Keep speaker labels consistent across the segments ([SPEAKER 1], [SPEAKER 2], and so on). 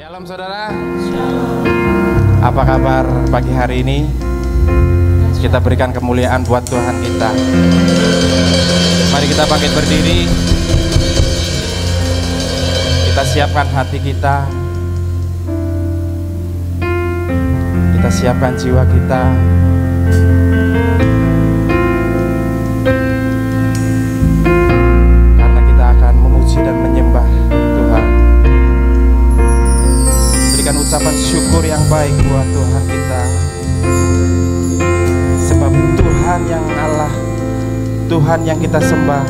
[SPEAKER 1] Shalom saudara. Apa kabar pagi hari ini? Kita berikan kemuliaan buat Tuhan kita. Mari kita bangkit berdiri. Kita siapkan hati kita. Kita siapkan jiwa kita. Karena kita akan memuji dan menyembah Tuhan. Berikan ucapan syukur yang baik buat Tuhan kita. Sebab Tuhan yang Allah, Tuhan yang kita sembah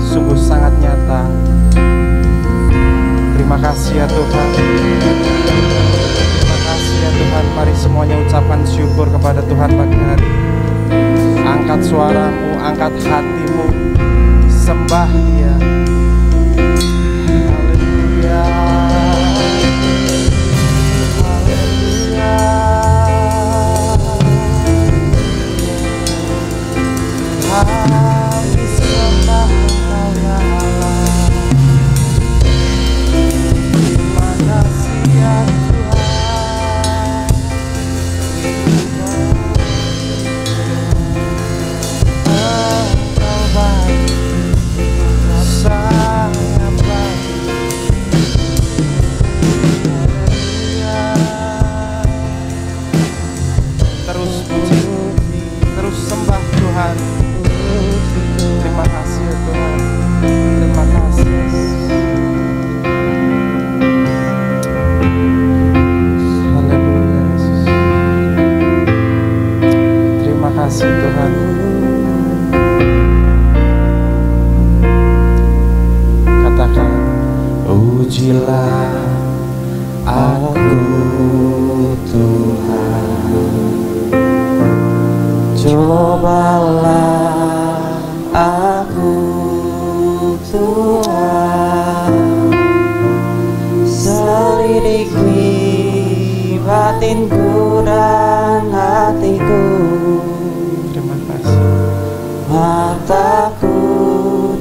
[SPEAKER 1] sungguh sangat nyata. Terima kasih ya Tuhan. Terima kasih ya Tuhan. Mari semuanya ucapkan syukur kepada Tuhan pagi hari. Angkat suaramu, angkat hatimu, sembah Dia. Haleluya. Hati sembah Engkau ya Allah. Terima kasih ya Tuhan. Engkau baik, sangat baik. Haleluya. Terus puji, terus sembah Tuhan. Terima kasih ya Tuhan. Terima kasih. Haleluya Yesus. Terima kasih Tuhan. Katakan, ujilah aku Tuhan, cobalah aku Tuhan, selidiki batinku dan hatiku. Terima kasih. Mataku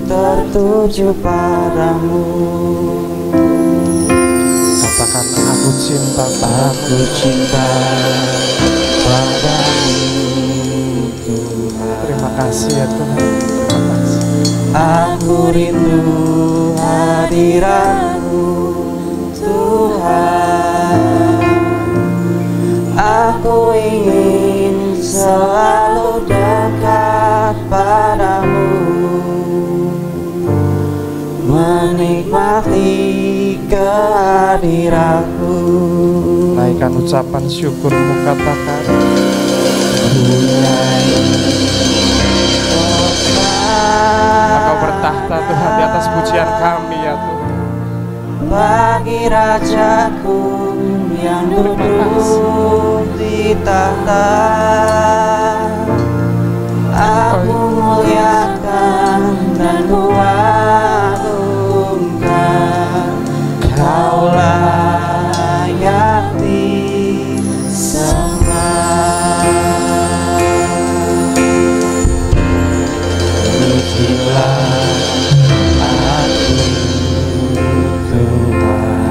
[SPEAKER 1] tertuju padamu. Katakan, aku cinta padamu Tuhan. Terima kasih ya Tuhan. Terima kasih. Aku rindu hadirat-Mu Tuhan. Aku ingin selalu dekat padamu, menikmati kehadirat-Mu. Naikkan ucapan syukurmu, katakan, Engkau bertahta Tuhan di atas pujian kami ya Tuhan. Bagi Rajaku yang duduk di tahta, aku muliakan dan kuagungkan. Kaulah layak disembah. Ujilah aku Tuhan,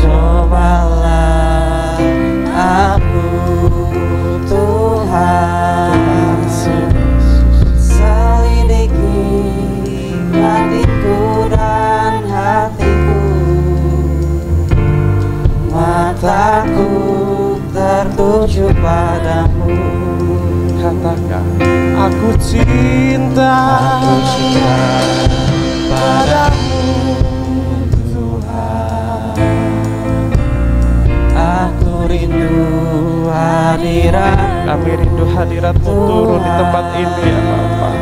[SPEAKER 1] cobalah aku Tuhan, selidiki batinku dan hatiku. Mataku tertuju padamu. Katakan, aku cinta padamu Tuhan. Aku rindu hadirat. Kami rindu hadirat-Mu turun di tempat ini ya Bapa.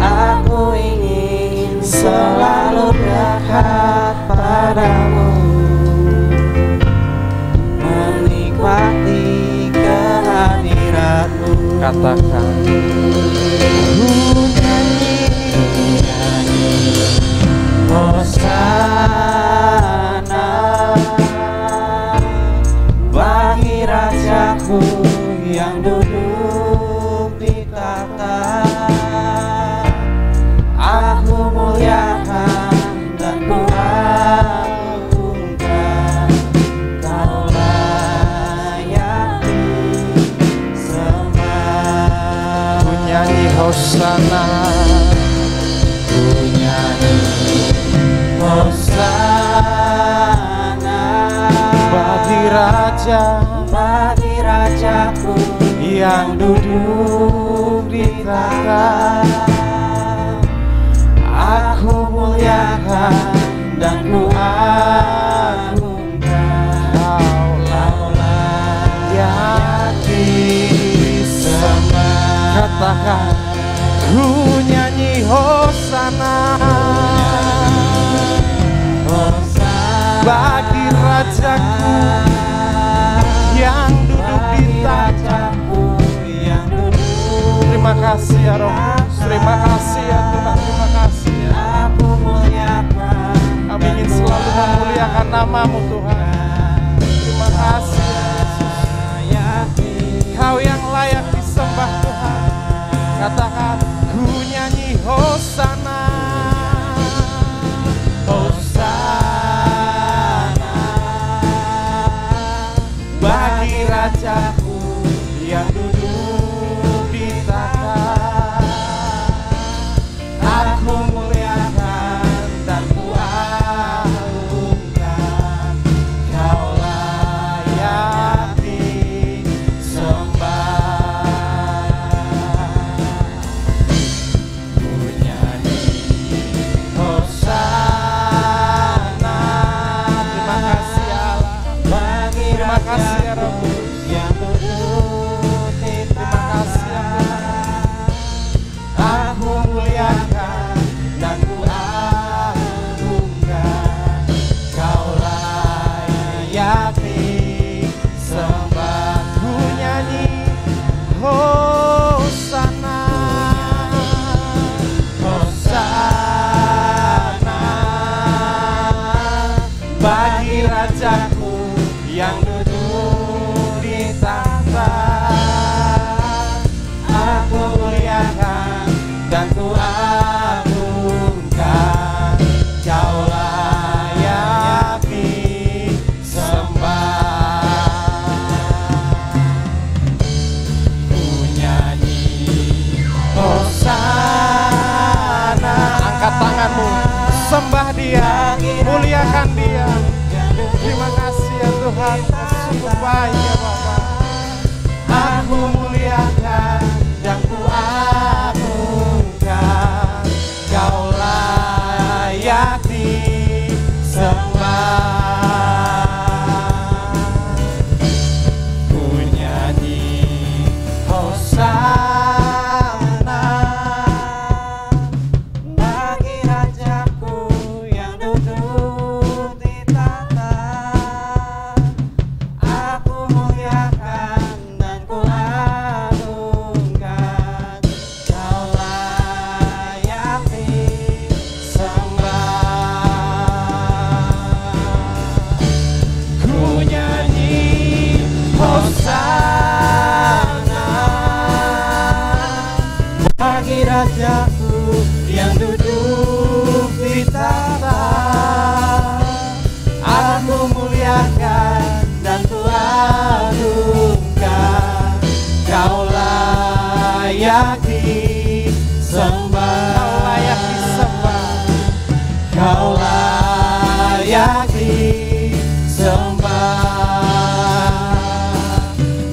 [SPEAKER 1] Aku ingin selalu dekat padamu, menikmati kehadirat-Mu. Katakan, nyanyi Hosana bagi Rajaku yang duduk di tahta. Aku muliakan dan ku raja,
[SPEAKER 2] bagi rajaku
[SPEAKER 1] yang duduk di tahta.
[SPEAKER 2] Aku muliakan dan ku agungkan.
[SPEAKER 1] Kaulah yang disembah. Katakan, ku nyanyi hosana, bagi rajaku yang duduk di tahta. Terima kasih ya Roh, terima kasih ya Tuhan, terima kasih ya. Kami ingin selalu memuliakan nama-Mu Tuhan. Terima kasih Yesus, Kau yang layak disembah Tuhan. Katakan, ku nyanyi hosana, hosana, bagi rajaku yang duduk di tahta. Aku muliakan dan ku agungkan. Kau layak disembah. Ku nyanyi hosana. Terima kasih Allah, terima kasih ya Roh Kudus yang duduk di tahta. Aku muliakan dan ku agungkan. Kau layak disembah. Ku nyanyi hosana, hosana, bagi rajaku yang duduk di tahta. Aku muliakan dan ku agungkan. Kau layak disembah. Ku nyanyi hosana. Angkat tanganmu, sembah Dia, muliakan Dia. Terima kasih ya Tuhan, sungguh baik ya Bapa. Aku muliakan dan ku agungkan. Kau layak disembah. Ku nyanyi hosana, bagi rajaku yang duduk di tahta. Aku muliakan dan ku agungkan. Kau layak disembah. Ku nyanyi hosana, bagi rajaku yang duduk di tahta. Aku muliakan dan ku agungkan. Kau layak disembah. Kau layak disembah.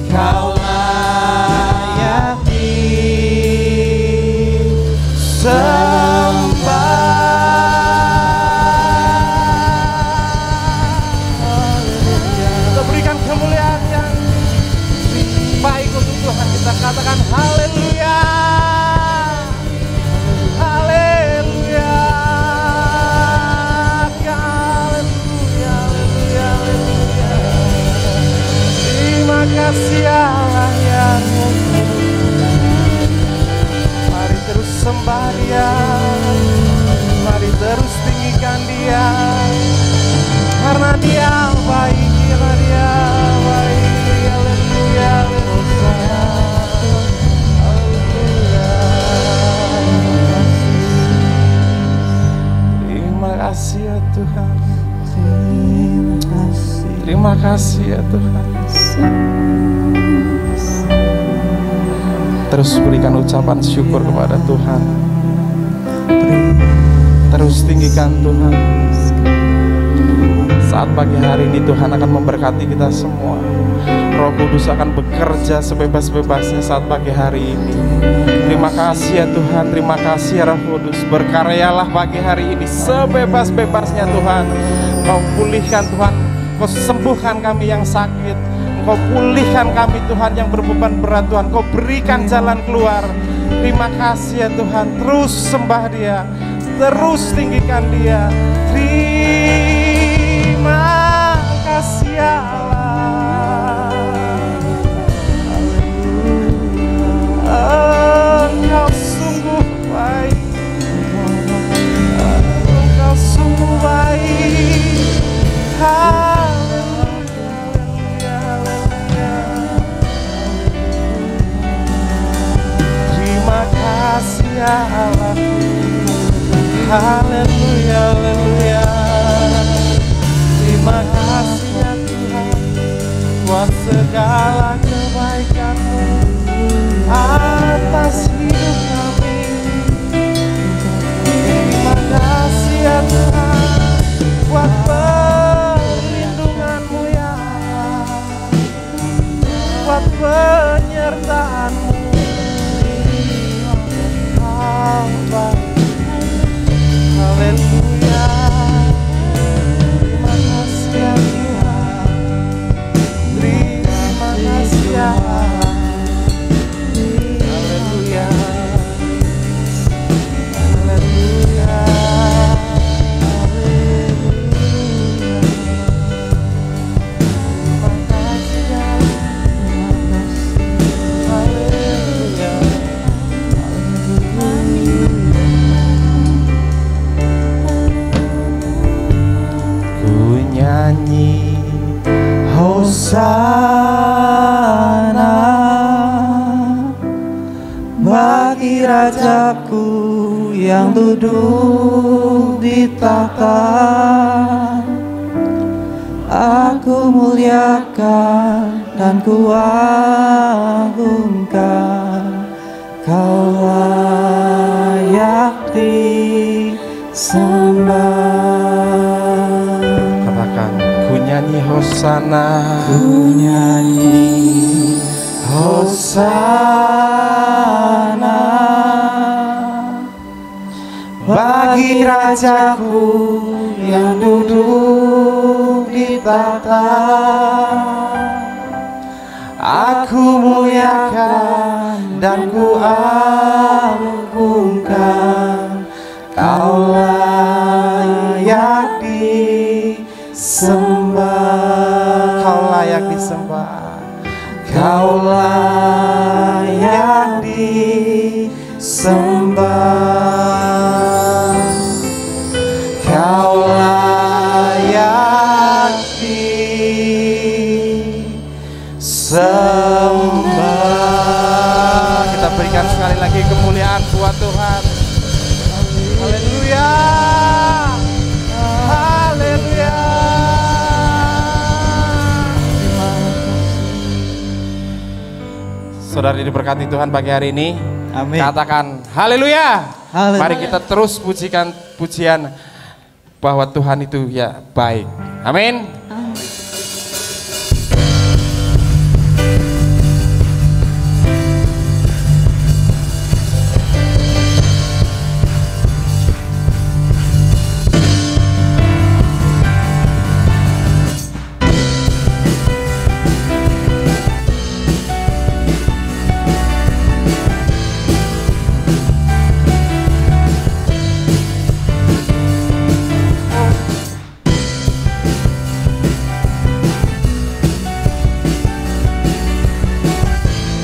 [SPEAKER 1] Kau layak disembah. Kita berikan kemuliaan yang baik untuk Tuhan. Kita katakan haleluya, haleluya, haleluya, haleluya, haleluya. Terima kasih Allah yang mari terus sembah Dia, mari terus tinggikan Dia, karena Dia baik, karena Dia baik. Haleluya, haleluya, haleluya. Terima kasih ya Tuhan, terima kasih ya Tuhan. Terus berikan ucapan syukur kepada Tuhan. Terus tinggikan Tuhan. Saat pagi hari ini Tuhan akan memberkati kita semua. Roh Kudus akan bekerja sebebas-bebasnya saat pagi hari ini. Terima kasih ya Tuhan, terima kasih ya Roh Kudus. Berkaryalah pagi hari ini sebebas-bebasnya Tuhan. Kau pulihkan Tuhan, Kau sembuhkan kami yang sakit. Kau pulihkan kami Tuhan yang berbeban berat Tuhan. Kau berikan jalan keluar. Terima kasih ya Tuhan. Terus sembah Dia, terus tinggikan Dia. Terima kasih ya Allah. Engkau sungguh baik. Engkau sungguh baik. Haleluya, haleluya. Terima kasih ya Allah. Haleluya, haleluya. Terima kasih ya Tuhan buat segala kebaikan-Mu atas hidup kami. Terima kasih ya Tuhan buat perlindungan-Mu ya Allah, buat penyertaan-Mu. Haleluya. Terima kasih ya Tuhan. Terima kasih ya. Haleluya. Haleluya. Terima kasih ya. Haleluya. Nyanyi Hosana bagi Rajaku yang duduk di tahta. Aku muliakan dan kuagungkan, Kau layak disembah. Ku nyanyi Hosana, ku nyanyi Hosana bagi Rajaku yang duduk di tahta. Aku muliakan dan ku agungkan, Kau layak disembah. Kau layak disembah. Kau layak disembah. Kau layak disembah. Kita berikan sekali lagi kemuliaan buat Tuhan. Haleluya. Haleluya. Saudara diberkati Tuhan pagi hari ini. Amin. Katakan haleluya. Haleluya. Mari kita terus pujikan pujian bahwa Tuhan itu ya baik. Amin.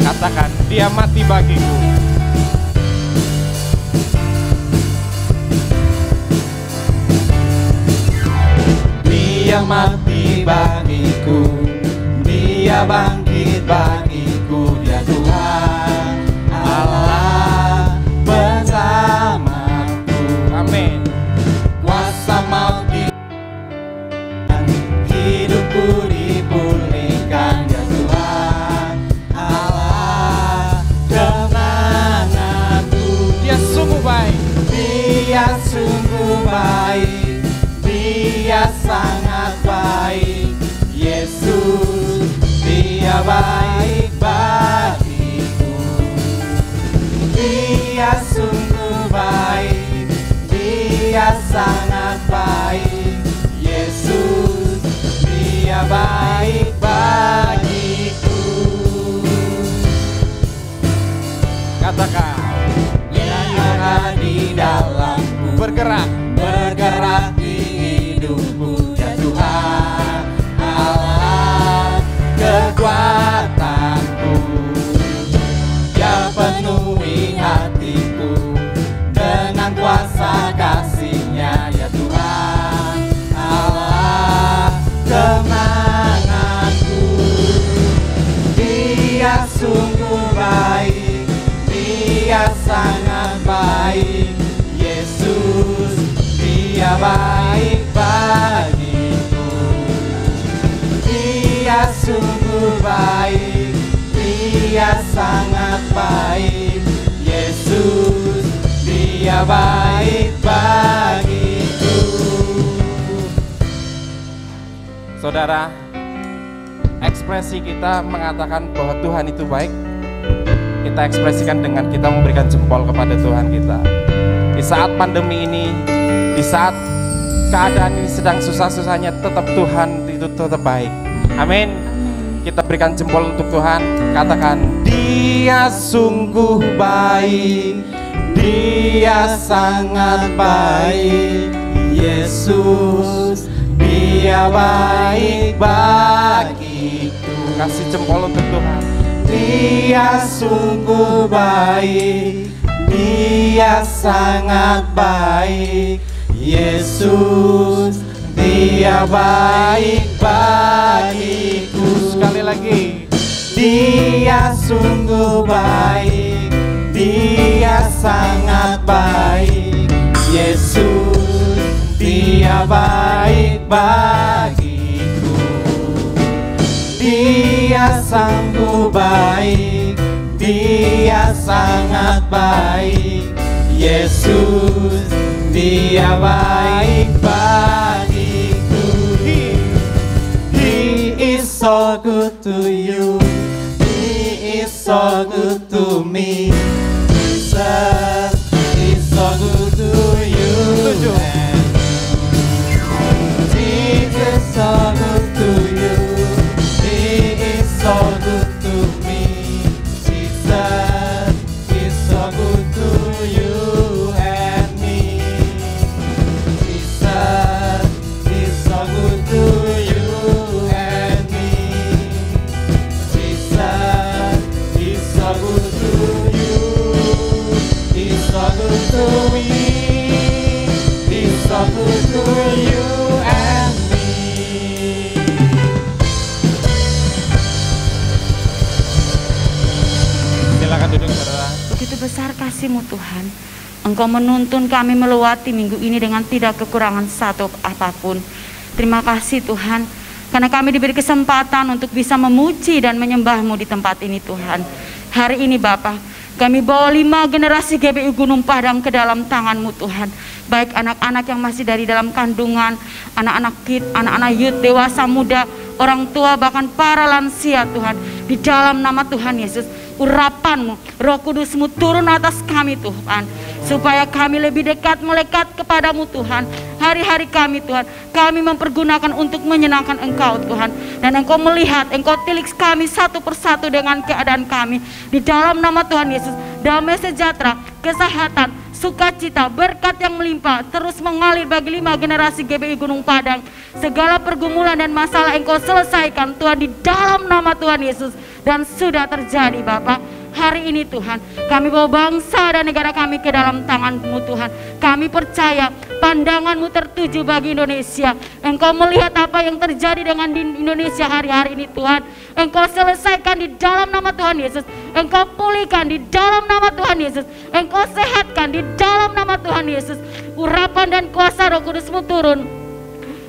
[SPEAKER 1] Katakan, Dia mati bagiku. Dia mati bagiku, Dia bangkit bagiku. Dia Tuhan Allah bersamaku. Amin. Kuasa maut di hidupku dipulihkan. Dia Tuhan Allah kemenanganku. Dia sungguh baik. Dia sungguh baik. Dia sangat baik.
[SPEAKER 2] Dia sangat baik, Yesus, Dia baik bagiku.
[SPEAKER 1] Katakan,
[SPEAKER 2] Dia ada di dalamku,
[SPEAKER 1] bergerak
[SPEAKER 2] di hidupku, ya Tuhan Allah kekuatanku. Dia penuhi hatiku dengan kuasa kasih-Nya, ya Tuhan Allah kemenanganku. Dia sungguh baik, Dia sangat baik, Yesus, Dia baik bagiku. Dia sungguh baik, Dia sangat baik, Yesus, Dia baik bagiku.
[SPEAKER 1] Saudara, ekspresi kita mengatakan bahwa Tuhan itu baik, kita ekspresikan dengan kita memberikan jempol kepada Tuhan kita. Di saat pandemi ini, di saat keadaan ini sedang susah-susahnya, tetap Tuhan itu tetap baik. Amin. Kita berikan jempol untuk Tuhan. Katakan, Dia sungguh baik, Dia sangat baik, Yesus, Dia baik bagiku. Kasih jempol untuk Tuhan. Dia sungguh baik, Dia sangat baik, Yesus, Dia baik bagiku. Sekali lagi, Dia sungguh baik, Dia sangat baik, Yesus, Dia baik bagiku. Dia sungguh baik, Dia sangat baik, Yesus, Dia baik bagiku. He is so good to you, He is so good to me. Jesus is so good to you. Jesus so good to you, He is so good to me. Jesus is so good to you and me. Jesus is so good to you and me. Jesus is so good to you. He's so good to me. He's so good to you and me. Silakan duduk, saudara.
[SPEAKER 3] Begitu besar kasih-Mu Tuhan, Engkau menuntun kami melewati minggu ini dengan tidak kekurangan satu apapun. Terima kasih Tuhan, karena kami diberi kesempatan untuk bisa memuji dan menyembah-Mu di tempat ini Tuhan. Hari ini Bapa, kami bawa 5 generasi GBI Gunung Padang ke dalam tangan-Mu Tuhan. Baik anak-anak yang masih dari dalam kandungan, anak-anak kid, anak-anak youth, dewasa muda, orang tua, bahkan para lansia Tuhan. Di dalam nama Tuhan Yesus, urapan-Mu, Roh Kudus-Mu turun atas kami Tuhan, supaya kami lebih dekat melekat kepadamu Tuhan. Hari-hari kami Tuhan, kami mempergunakan untuk menyenangkan Engkau Tuhan. Dan Engkau melihat, Engkau tilik kami satu persatu dengan keadaan kami. Di dalam nama Tuhan Yesus, damai sejahtera, kesehatan, sukacita, berkat yang melimpah terus mengalir bagi 5 generasi GBI Gunung Padang. Segala pergumulan dan masalah Engkau selesaikan Tuhan di dalam nama Tuhan Yesus. Dan sudah terjadi Bapak. Hari ini Tuhan, kami bawa bangsa dan negara kami ke dalam tangan-Mu Tuhan. Kami percaya pandangan-Mu tertuju bagi Indonesia. Engkau melihat apa yang terjadi dengan di Indonesia hari-hari ini Tuhan. Engkau selesaikan di dalam nama Tuhan Yesus. Engkau pulihkan di dalam nama Tuhan Yesus. Engkau sehatkan di dalam nama Tuhan Yesus. Urapan dan kuasa Roh Kudus-Mu turun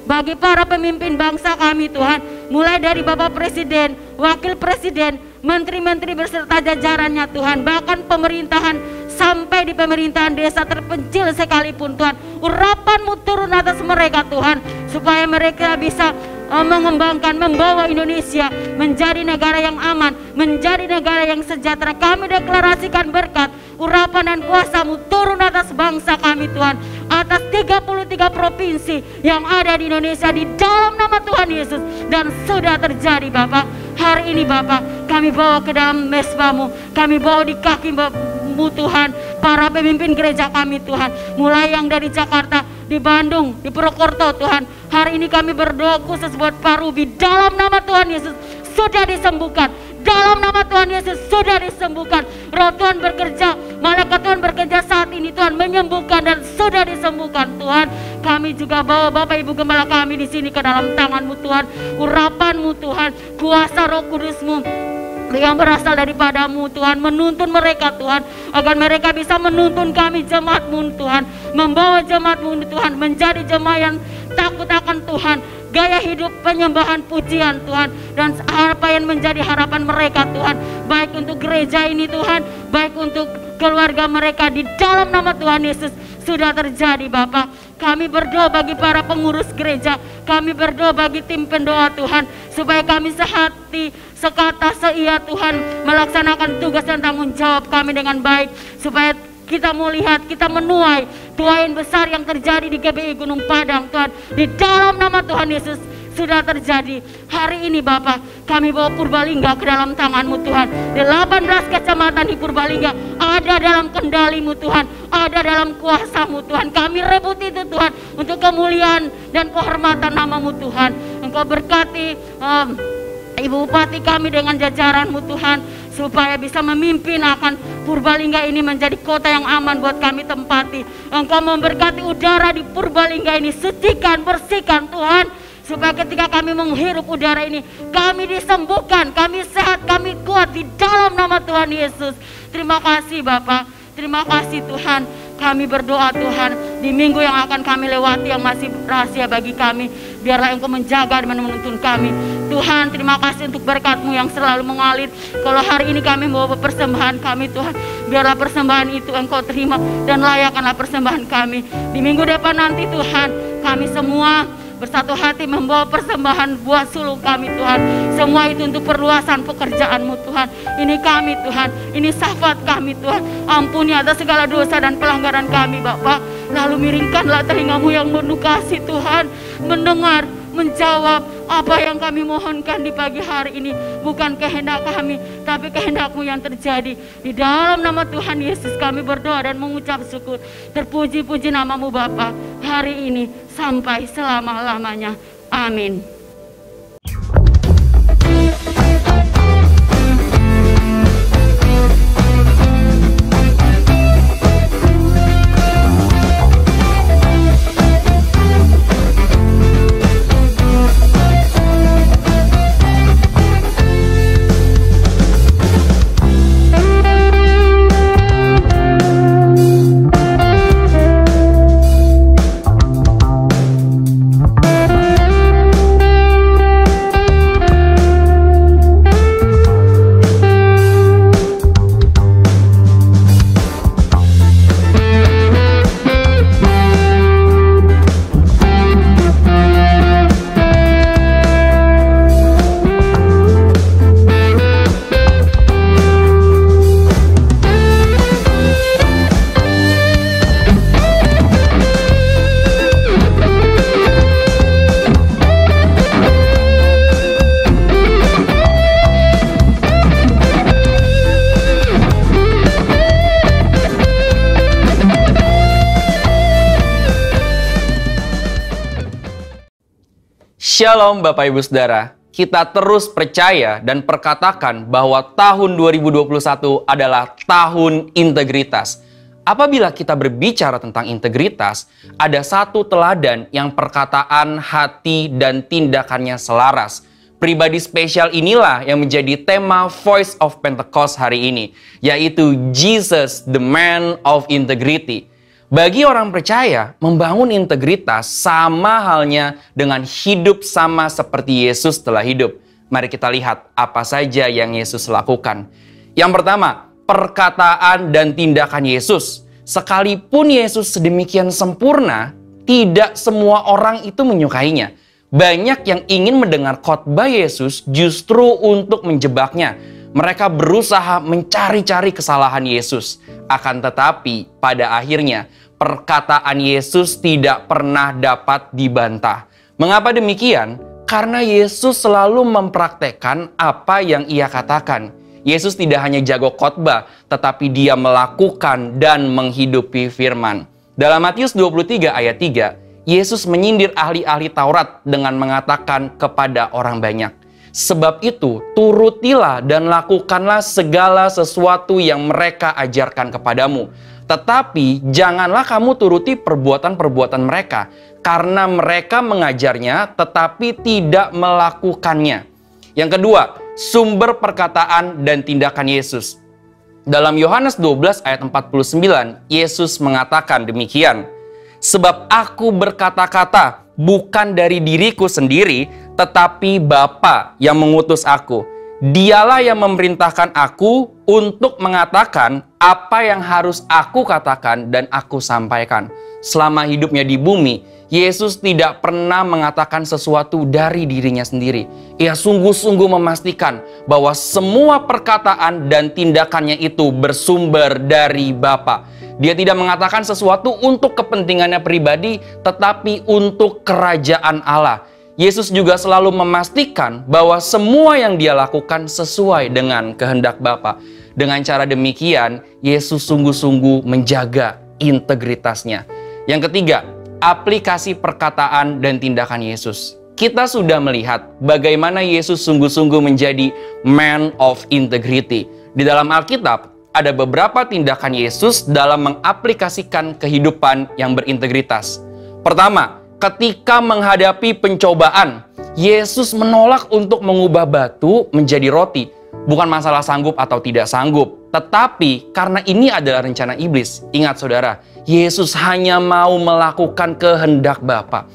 [SPEAKER 3] bagi para pemimpin bangsa kami Tuhan. Mulai dari Bapak Presiden, Wakil Presiden, menteri-menteri beserta jajarannya Tuhan, bahkan pemerintahan sampai di pemerintahan desa terpencil sekalipun Tuhan. Urapan-Mu turun atas mereka Tuhan, supaya mereka bisa mengembangkan, membawa Indonesia menjadi negara yang aman, menjadi negara yang sejahtera. Kami deklarasikan berkat urapan dan kuasa-Mu turun atas bangsa kami Tuhan, atas 33 provinsi yang ada di Indonesia di dalam nama Tuhan Yesus. Dan sudah terjadi Bapak. Hari ini Bapak, kami bawa ke dalam mesbah-Mu, kami bawa di kaki-Mu Tuhan, para pemimpin gereja kami Tuhan, mulai yang dari Jakarta, di Bandung, di Purwokerto Tuhan. Hari ini kami berdoa khusus buat Pak Ruby, dalam nama Tuhan Yesus sudah disembuhkan. Dalam nama Tuhan Yesus sudah disembuhkan. Roh Tuhan bekerja, malaikat Tuhan bekerja saat ini Tuhan, menyembuhkan dan sudah disembuhkan Tuhan. Kami juga bawa Bapak Ibu Gembala kami di sini ke dalam tangan-Mu Tuhan. Urapan-Mu Tuhan, kuasa Roh Kudus-Mu yang berasal daripada-Mu Tuhan, menuntun mereka Tuhan, agar mereka bisa menuntun kami jemaat-Mu Tuhan, membawa jemaat-Mu Tuhan menjadi jemaat yang takut akan Tuhan, gaya hidup penyembahan pujian Tuhan, dan apa yang menjadi harapan mereka Tuhan, baik untuk gereja ini Tuhan, baik untuk keluarga mereka, di dalam nama Tuhan Yesus sudah terjadi Bapak. Kami berdoa bagi para pengurus gereja, kami berdoa bagi tim pendoa Tuhan, supaya kami sehati, sekata, seia Tuhan, melaksanakan tugas dan tanggung jawab kami dengan baik, supaya kita melihat, kita menuai tuaian besar yang terjadi di GBI Gunung Padang Tuhan, di dalam nama Tuhan Yesus sudah terjadi. Hari ini Bapak, kami bawa Purbalingga ke dalam tangan-Mu Tuhan. 18 kecamatan di Purbalingga ada dalam kendali-Mu Tuhan, ada dalam kuasa-Mu Tuhan. Kami rebut itu Tuhan, untuk kemuliaan dan kehormatan nama-Mu Tuhan. Engkau berkati Ibu Bupati kami dengan jajaran-Mu Tuhan, supaya bisa memimpin akan Purbalingga ini menjadi kota yang aman buat kami tempati. Engkau memberkati udara di Purbalingga ini, sucikan, bersihkan Tuhan, supaya ketika kami menghirup udara ini, kami disembuhkan, kami sehat, kami kuat di dalam nama Tuhan Yesus. Terima kasih Bapak, terima kasih Tuhan. Kami berdoa Tuhan, di minggu yang akan kami lewati yang masih rahasia bagi kami, biarlah Engkau menjaga dan menuntun kami. Tuhan, terima kasih untuk berkat-Mu yang selalu mengalir. Kalau hari ini kami membawa persembahan kami Tuhan, biarlah persembahan itu Engkau terima, dan layakkanlah persembahan kami. Di minggu depan nanti Tuhan, kami semua bersatu hati membawa persembahan buah sulung kami Tuhan. Semua itu untuk perluasan pekerjaan-Mu Tuhan. Ini kami Tuhan, ini syafaat kami Tuhan. Ampuni atas segala dosa dan pelanggaran kami Bapa. Lalu miringkanlah telinga-Mu yang penuh kasih Tuhan, mendengar, menjawab apa yang kami mohonkan di pagi hari ini. Bukan kehendak kami, tapi kehendak-Mu yang terjadi. Di dalam nama Tuhan Yesus kami berdoa dan mengucap syukur. Terpuji-puji nama-Mu Bapa, hari ini sampai selama-lamanya. Amin.
[SPEAKER 2] Shalom Bapak Ibu Saudara, kita terus percaya dan perkatakan bahwa tahun 2021 adalah tahun integritas. Apabila kita berbicara tentang integritas, ada satu teladan yang perkataan, hati, dan tindakannya selaras. Pribadi spesial inilah yang menjadi tema Voice of Pentecost hari ini, yaitu Jesus, the Man of Integrity. Bagi orang percaya, membangun integritas sama halnya dengan hidup sama seperti Yesus telah hidup. Mari kita lihat apa saja yang Yesus lakukan. Yang pertama, perkataan dan tindakan Yesus. Sekalipun Yesus sedemikian sempurna, tidak semua orang itu menyukainya. Banyak yang ingin mendengar khotbah Yesus justru untuk menjebaknya. Mereka berusaha mencari-cari kesalahan Yesus. Akan tetapi pada akhirnya perkataan Yesus tidak pernah dapat dibantah. Mengapa demikian? Karena Yesus selalu mempraktekkan apa yang ia katakan. Yesus tidak hanya jago khotbah, tetapi dia melakukan dan menghidupi firman. Dalam Matius 23 ayat 3, Yesus menyindir ahli-ahli Taurat dengan mengatakan kepada orang banyak, "Sebab itu, turutilah dan lakukanlah segala sesuatu yang mereka ajarkan kepadamu. Tetapi janganlah kamu turuti perbuatan-perbuatan mereka, karena mereka mengajarnya tetapi tidak melakukannya." Yang kedua, sumber perkataan dan tindakan Yesus. Dalam Yohanes 12 ayat 49, Yesus mengatakan demikian, "Sebab aku berkata-kata bukan dari diriku sendiri, tetapi Bapa yang mengutus aku. Dialah yang memerintahkan aku untuk mengatakan apa yang harus aku katakan dan aku sampaikan." Selama hidupnya di bumi, Yesus tidak pernah mengatakan sesuatu dari dirinya sendiri. Ia sungguh-sungguh memastikan bahwa semua perkataan dan tindakannya itu bersumber dari Bapa. Dia tidak mengatakan sesuatu untuk kepentingannya pribadi, tetapi untuk kerajaan Allah. Yesus juga selalu memastikan bahwa semua yang dia lakukan sesuai dengan kehendak Bapa. Dengan cara demikian, Yesus sungguh-sungguh menjaga integritasnya. Yang ketiga, aplikasi perkataan dan tindakan Yesus. Kita sudah melihat bagaimana Yesus sungguh-sungguh menjadi man of integrity. Di dalam Alkitab, ada beberapa tindakan Yesus dalam mengaplikasikan kehidupan yang berintegritas. Pertama, ketika menghadapi pencobaan, Yesus menolak untuk mengubah batu menjadi roti. Bukan masalah sanggup atau tidak sanggup, tetapi karena ini adalah rencana iblis. Ingat saudara, Yesus hanya mau melakukan kehendak Bapa.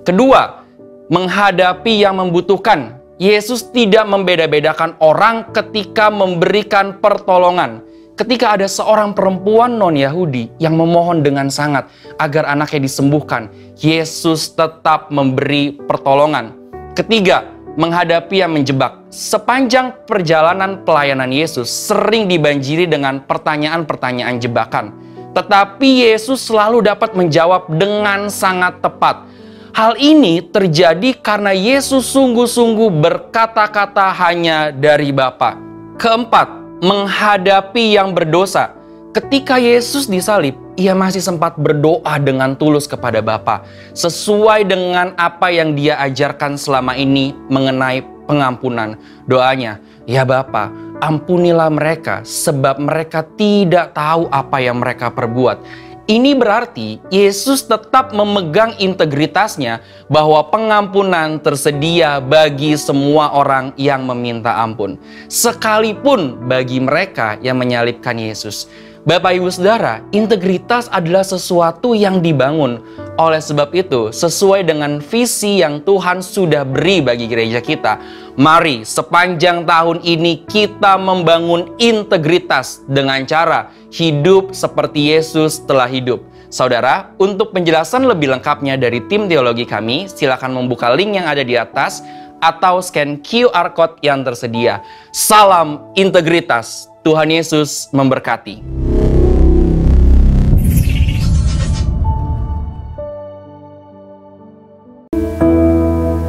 [SPEAKER 2] Kedua, menghadapi yang membutuhkan. Yesus tidak membeda-bedakan orang ketika memberikan pertolongan. Ketika ada seorang perempuan non-Yahudi yang memohon dengan sangat agar anaknya disembuhkan, Yesus tetap memberi pertolongan. Ketiga, menghadapi yang menjebak. Sepanjang perjalanan pelayanan Yesus sering dibanjiri dengan pertanyaan-pertanyaan jebakan. Tetapi Yesus selalu dapat menjawab dengan sangat tepat. Hal ini terjadi karena Yesus sungguh-sungguh berkata-kata hanya dari Bapa. Keempat, menghadapi yang berdosa. Ketika Yesus disalib, ia masih sempat berdoa dengan tulus kepada Bapa, sesuai dengan apa yang dia ajarkan selama ini mengenai pengampunan. Doanya, "Ya Bapa, ampunilah mereka, sebab mereka tidak tahu apa yang mereka perbuat." Ini berarti Yesus tetap memegang integritasnya bahwa pengampunan tersedia bagi semua orang yang meminta ampun, sekalipun bagi mereka yang menyalibkan Yesus. Bapak Ibu Saudara, integritas adalah sesuatu yang dibangun. Oleh sebab itu, sesuai dengan visi yang Tuhan sudah beri bagi gereja kita, mari sepanjang tahun ini kita membangun integritas dengan cara hidup seperti Yesus telah hidup. Saudara, untuk penjelasan lebih lengkapnya dari tim teologi kami, silakan membuka link yang ada di atas atau scan QR Code yang tersedia. Salam integritas. Tuhan Yesus memberkati.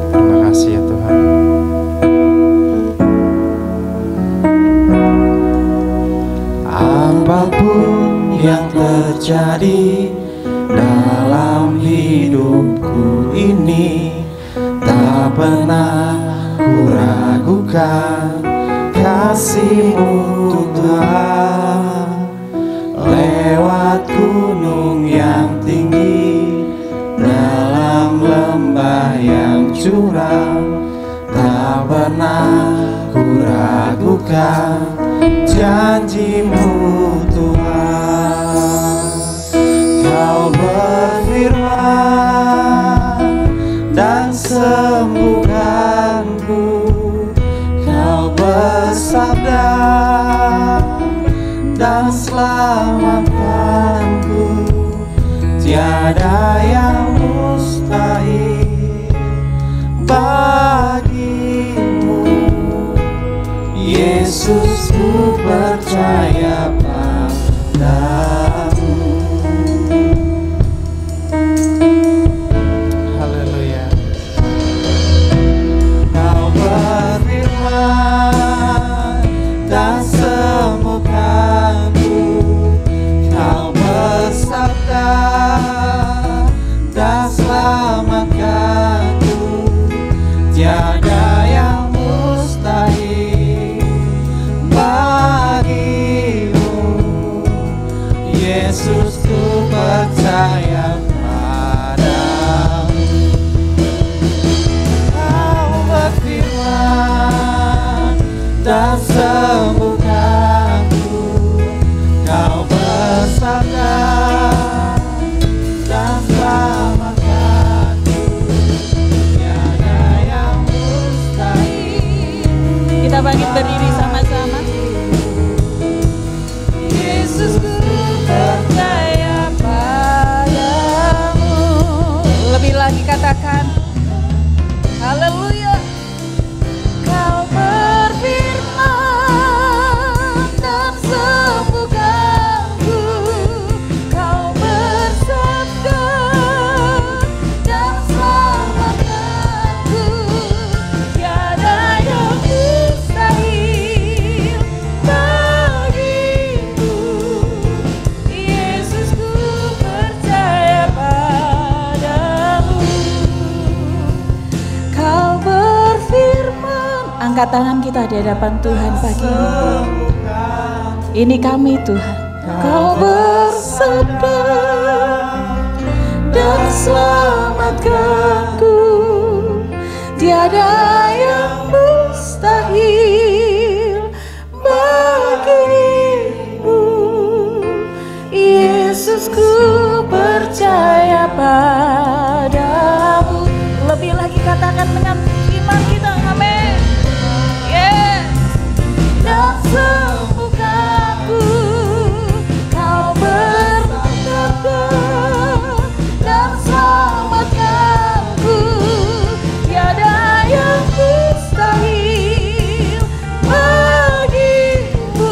[SPEAKER 1] Terima kasih ya Tuhan.
[SPEAKER 4] Apapun yang terjadi dalam hidupku ini, tak pernah ku ragukan kasih-Mu Tuhan. Lewat gunung yang tinggi, dalam lembah yang curam, tak pernah ku ragukan janji-Mu Tuhan. Kau berfirman dan sembuhkanku, Kau bersabda dan selamatkanku. Tiada yang mustahil bagimu, Yesus
[SPEAKER 5] katakan, haleluya. Kau berfirman dan sembuhkanku, Kau bersabda dan selamatkanku. Tiada yang mustahil bagimu, Yesus, ku percaya padamu. Kau berfirman. Angkat tangan kita di hadapan Tuhan pagi ini. Ini kami Tuhan. Kau bersabda dan selamatkanku. Tiada yang mustahil bagimu, Yesus, ku percaya padamu. Lebih lagi katakan dengan iman kita, amin. Yes. Dan sembuhkanku, Kau bersabda dan selamatkanku. Tiada yang mustahil bagimu,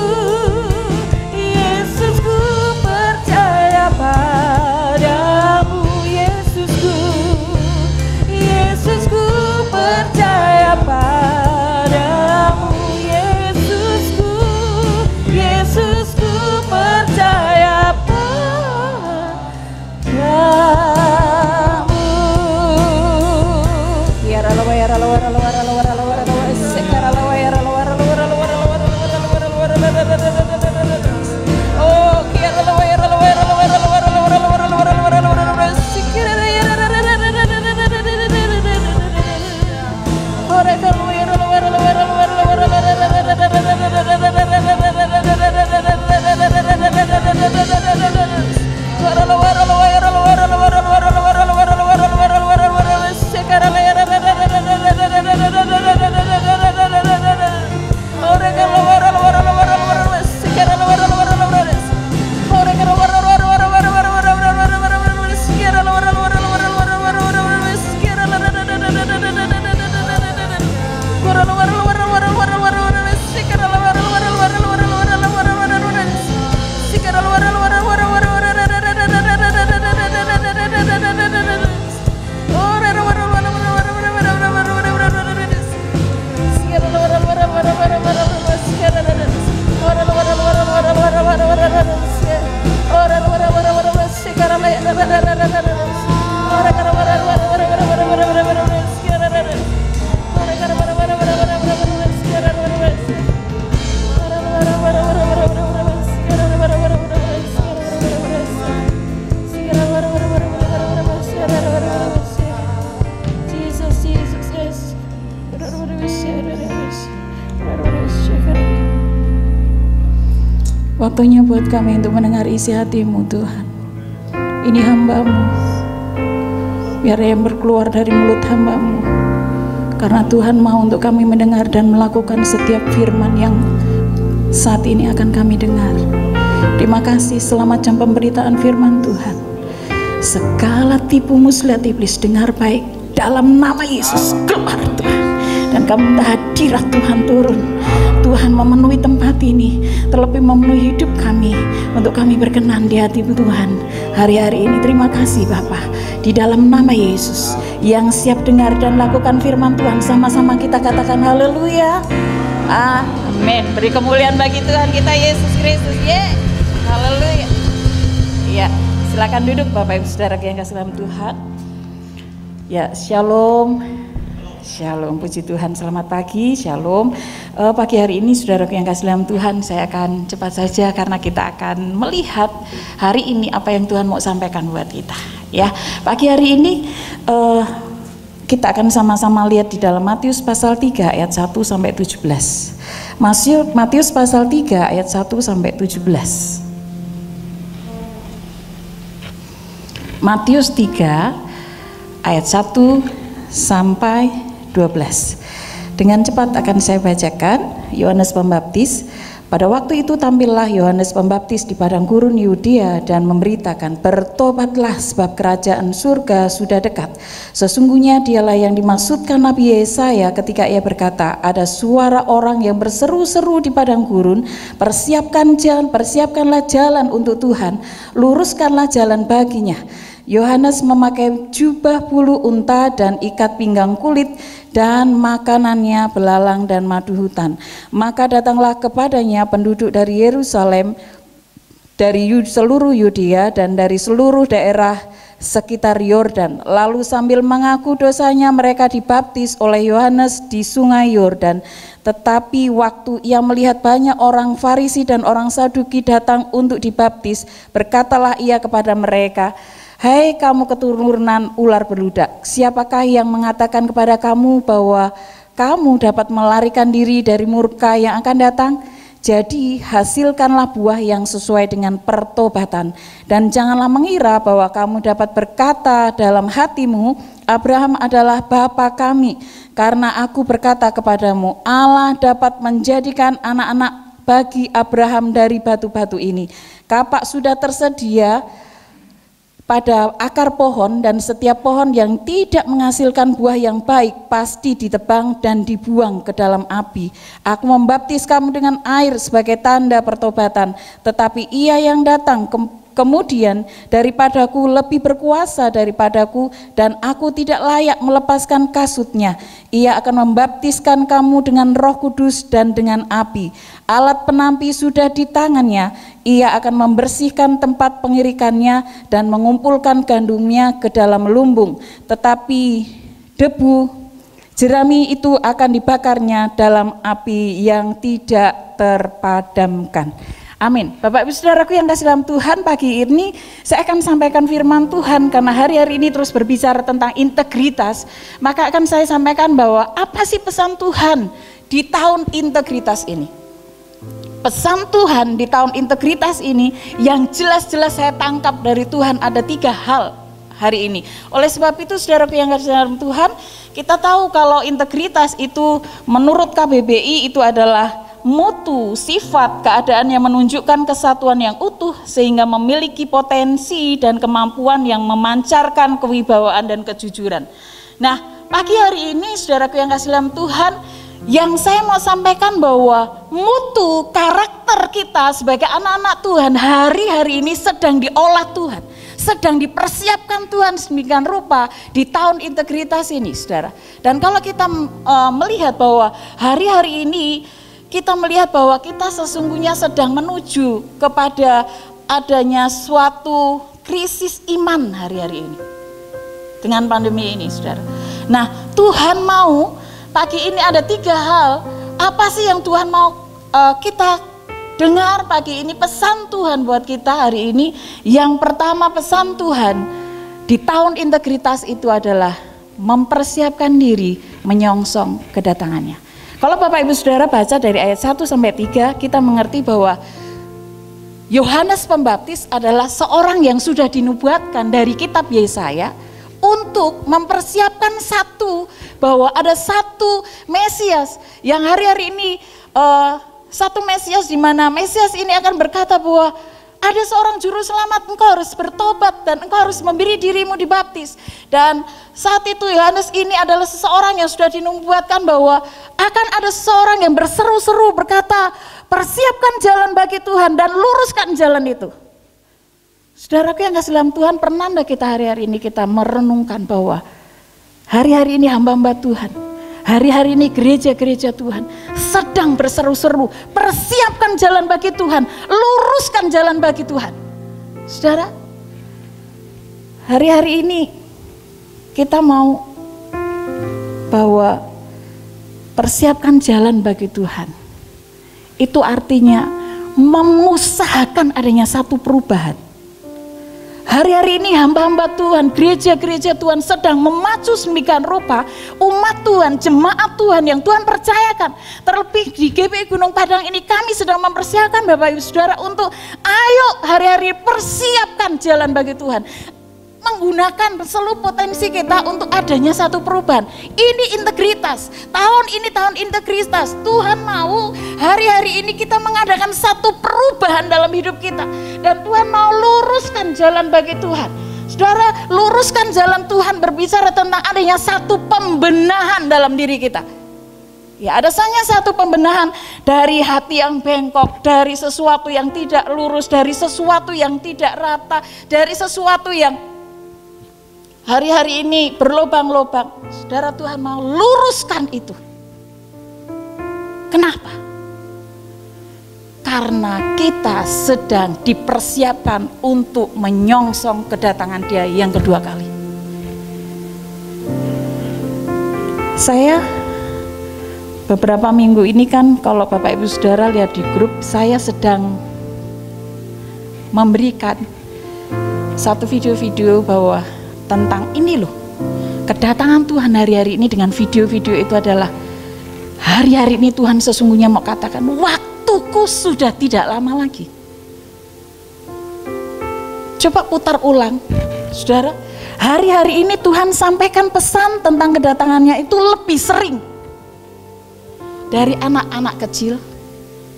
[SPEAKER 5] Yesusku, percaya padamu. Yesusku, Yesusku, percaya padamu. Yesusku, Yesusku, percaya padamu. Ya Allah, ya Allah, ya Allah, ya Allah, ya Allah, ya Allah, sekarang Allah, ya Allah, ya Allah, ya Allah, ya Allah, ya Allah, ya Allah. Oh, ya Allah, ya Allah, ya Allah, ya Allah, ya Allah, ya Allah, ya Allah, ya Allah, sekarang ya waktunya buat kami untuk mendengar isi hati-Mu, Tuhan. Ini hamba-Mu, biar yang berkeluar dari mulut hamba-Mu, karena Tuhan mau untuk kami mendengar dan melakukan setiap firman yang saat ini akan kami dengar. Terima kasih, selamat jam pemberitaan firman Tuhan. Segala tipu muslihat iblis dengar baik, dalam nama Yesus keluar Tuhan. Dan kamu hadirat Tuhan turun. Tuhan memenuhi tempat ini, terlebih memenuhi hidup kami, untuk kami berkenan di hati Tuhan hari-hari ini. Terima kasih Bapa, di dalam nama Yesus yang siap dengar dan lakukan firman Tuhan. Sama-sama kita katakan haleluya, amin. Beri kemuliaan bagi Tuhan kita Yesus Kristus, haleluya. Ya, silakan duduk Bapak Ibu Saudara yang kasih dalam Tuhan. Ya, shalom. Shalom, puji Tuhan, selamat pagi, shalom. Pagi hari ini saudara yang kasih dalam Tuhan, saya akan cepat saja karena kita akan melihat hari ini apa yang Tuhan mau sampaikan buat kita. Ya, pagi hari ini kita akan sama-sama lihat di dalam Matius pasal 3 ayat 1 sampai 17. Matius pasal 3 ayat 1 sampai 17. Matius 3 ayat 1 sampai 12. Dengan cepat akan saya bacakan. Yohanes Pembaptis Pada waktu itu tampillah Yohanes Pembaptis di padang gurun Yudea dan memberitakan, bertobatlah sebab kerajaan surga sudah dekat. Sesungguhnya dialah yang dimaksudkan Nabi Yesaya ketika ia berkata, ada suara orang yang berseru-seru di padang gurun, persiapkanlah jalan untuk Tuhan, luruskanlah jalan baginya. Yohanes memakai jubah bulu unta dan ikat pinggang kulit, dan makanannya belalang dan madu hutan. Maka datanglah kepadanya penduduk dari Yerusalem, dari seluruh Yudea dan dari seluruh daerah sekitar Yordan. Lalu sambil mengaku dosanya mereka dibaptis oleh Yohanes di sungai Yordan. Tetapi waktu ia melihat banyak orang Farisi dan orang Saduki datang untuk dibaptis, berkatalah ia kepada mereka, hai kamu keturunan ular beludak, siapakah yang mengatakan kepada kamu bahwa kamu dapat melarikan diri dari murka yang akan datang? Jadi hasilkanlah buah yang sesuai dengan pertobatan, dan janganlah mengira bahwa kamu dapat berkata dalam hatimu, Abraham adalah bapa kami, karena aku berkata kepadamu, Allah dapat menjadikan anak-anak bagi Abraham dari batu-batu ini. Kapak sudah tersedia pada akar pohon, dan setiap pohon yang tidak menghasilkan buah yang baik pasti ditebang dan dibuang ke dalam api. Aku membaptis kamu dengan air sebagai tanda pertobatan, tetapi ia yang datang kemudian daripadaku lebih berkuasa daripadaku, dan aku tidak layak melepaskan kasutnya. Ia akan membaptiskan kamu dengan Roh Kudus dan dengan api. Alat penampi sudah di tangannya, ia akan membersihkan tempat pengirikannya dan mengumpulkan gandumnya ke dalam lumbung. Tetapi debu jerami itu akan dibakarnya dalam api yang tidak terpadamkan. Amin. Bapak Ibu Saudaraku yang kasih dalam Tuhan, pagi ini saya akan sampaikan firman Tuhan karena hari-hari ini terus berbicara tentang integritas. Maka akan saya sampaikan bahwa apa sih pesan Tuhan di tahun integritas ini? Pesan Tuhan di tahun integritas ini yang jelas-jelas saya tangkap dari Tuhan ada 3 hal hari ini. Oleh sebab itu saudaraku yang kasih dalam Tuhan, kita tahu kalau integritas itu menurut KBBI itu adalah mutu, sifat, keadaan yang menunjukkan kesatuan yang utuh sehingga memiliki potensi dan kemampuan yang memancarkan kewibawaan dan kejujuran. Nah, pagi hari ini saudaraku yang kasih dalam Tuhan, yang saya mau sampaikan bahwa mutu karakter kita sebagai anak-anak Tuhan hari-hari ini sedang diolah Tuhan, sedang dipersiapkan Tuhan sedemikian rupa di tahun integritas ini, saudara. Dan kalau kita melihat bahwa hari-hari ini kita melihat bahwa kita sesungguhnya sedang menuju kepada adanya suatu krisis iman hari-hari ini dengan pandemi ini, saudara. Nah, Tuhan mau pagi ini ada 3 hal. Apa sih yang Tuhan mau kita dengar pagi ini? Pesan Tuhan buat kita hari ini. Yang pertama, pesan Tuhan di tahun integritas itu adalah mempersiapkan diri menyongsong kedatangannya. Kalau Bapak Ibu Saudara baca dari ayat 1 sampai 3, kita mengerti bahwa Yohanes Pembaptis adalah seorang yang sudah dinubuatkan dari kitab Yesaya untuk mempersiapkan bahwa ada satu Mesias yang hari-hari ini satu Mesias di mana Mesias ini akan berkata bahwa ada seorang juru selamat, engkau harus bertobat dan engkau harus memberi dirimu dibaptis. Dan saat itu Yohanes ini adalah seseorang yang sudah dinubuatkan bahwa akan ada seseorang yang berseru-seru berkata, persiapkan jalan bagi Tuhan dan luruskan jalan itu. Saudaraku yang kasih dalam Tuhan, pernah enggak kita hari-hari ini kita merenungkan bahwa hari-hari ini hamba-hamba Tuhan, hari-hari ini gereja-gereja Tuhan sedang berseru-seru, persiapkan jalan bagi Tuhan, luruskan jalan bagi Tuhan. Saudara, hari-hari ini kita mau bahwa persiapkan jalan bagi Tuhan. Itu artinya mengusahakan adanya satu perubahan. Hari-hari ini hamba-hamba Tuhan, gereja-gereja Tuhan sedang memacu sedemikian rupa umat Tuhan, jemaat Tuhan yang Tuhan percayakan. Terlebih di GBI Gunung Padang ini kami sedang mempersiapkan Bapak Ibu Saudara untuk ayo hari-hari persiapkan jalan bagi Tuhan. menggunakan seluruh potensi kita untuk adanya satu perubahan. Ini integritas. Tahun ini tahun integritas. Tuhan mau hari-hari ini kita mengadakan satu perubahan dalam hidup kita. Dan Tuhan mau luruskan jalan bagi Tuhan. Saudara, luruskan jalan Tuhan berbicara tentang adanya satu pembenahan dalam diri kita. Ya, ada saja satu pembenahan dari hati yang bengkok, dari sesuatu yang tidak lurus, dari sesuatu yang tidak rata, dari sesuatu yang hari-hari ini berlobang-lobang. Saudara, Tuhan mau luruskan itu. Kenapa? Karena kita sedang dipersiapkan untuk menyongsong kedatangan Dia yang kedua kali. Saya beberapa minggu ini kan, kalau Bapak Ibu Saudara lihat di grup, saya sedang memberikan satu video-video bahwa tentang ini loh, kedatangan Tuhan hari-hari ini dengan video-video itu adalah hari-hari ini Tuhan sesungguhnya mau katakan, waktuku sudah tidak lama lagi. Coba putar ulang, saudara, hari-hari ini Tuhan sampaikan pesan tentang kedatangannya itu lebih sering. Dari anak-anak kecil,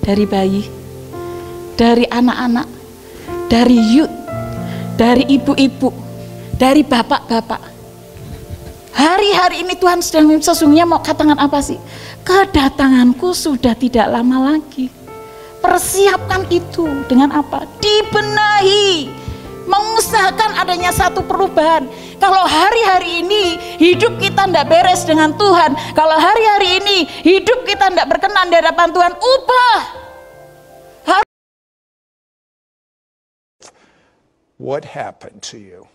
[SPEAKER 5] dari bayi, dari anak-anak, dari youth, dari ibu-ibu, dari bapak-bapak. Hari-hari ini Tuhan sedang sesungguhnya mau katakan apa sih? Kedatanganku sudah tidak lama lagi. Persiapkan itu dengan apa? Dibenahi. Mengusahakan adanya satu perubahan. Kalau hari-hari ini hidup kita tidak beres dengan Tuhan, kalau hari-hari ini hidup kita tidak berkenan di hadapan Tuhan, ubah.
[SPEAKER 6] What happened to you?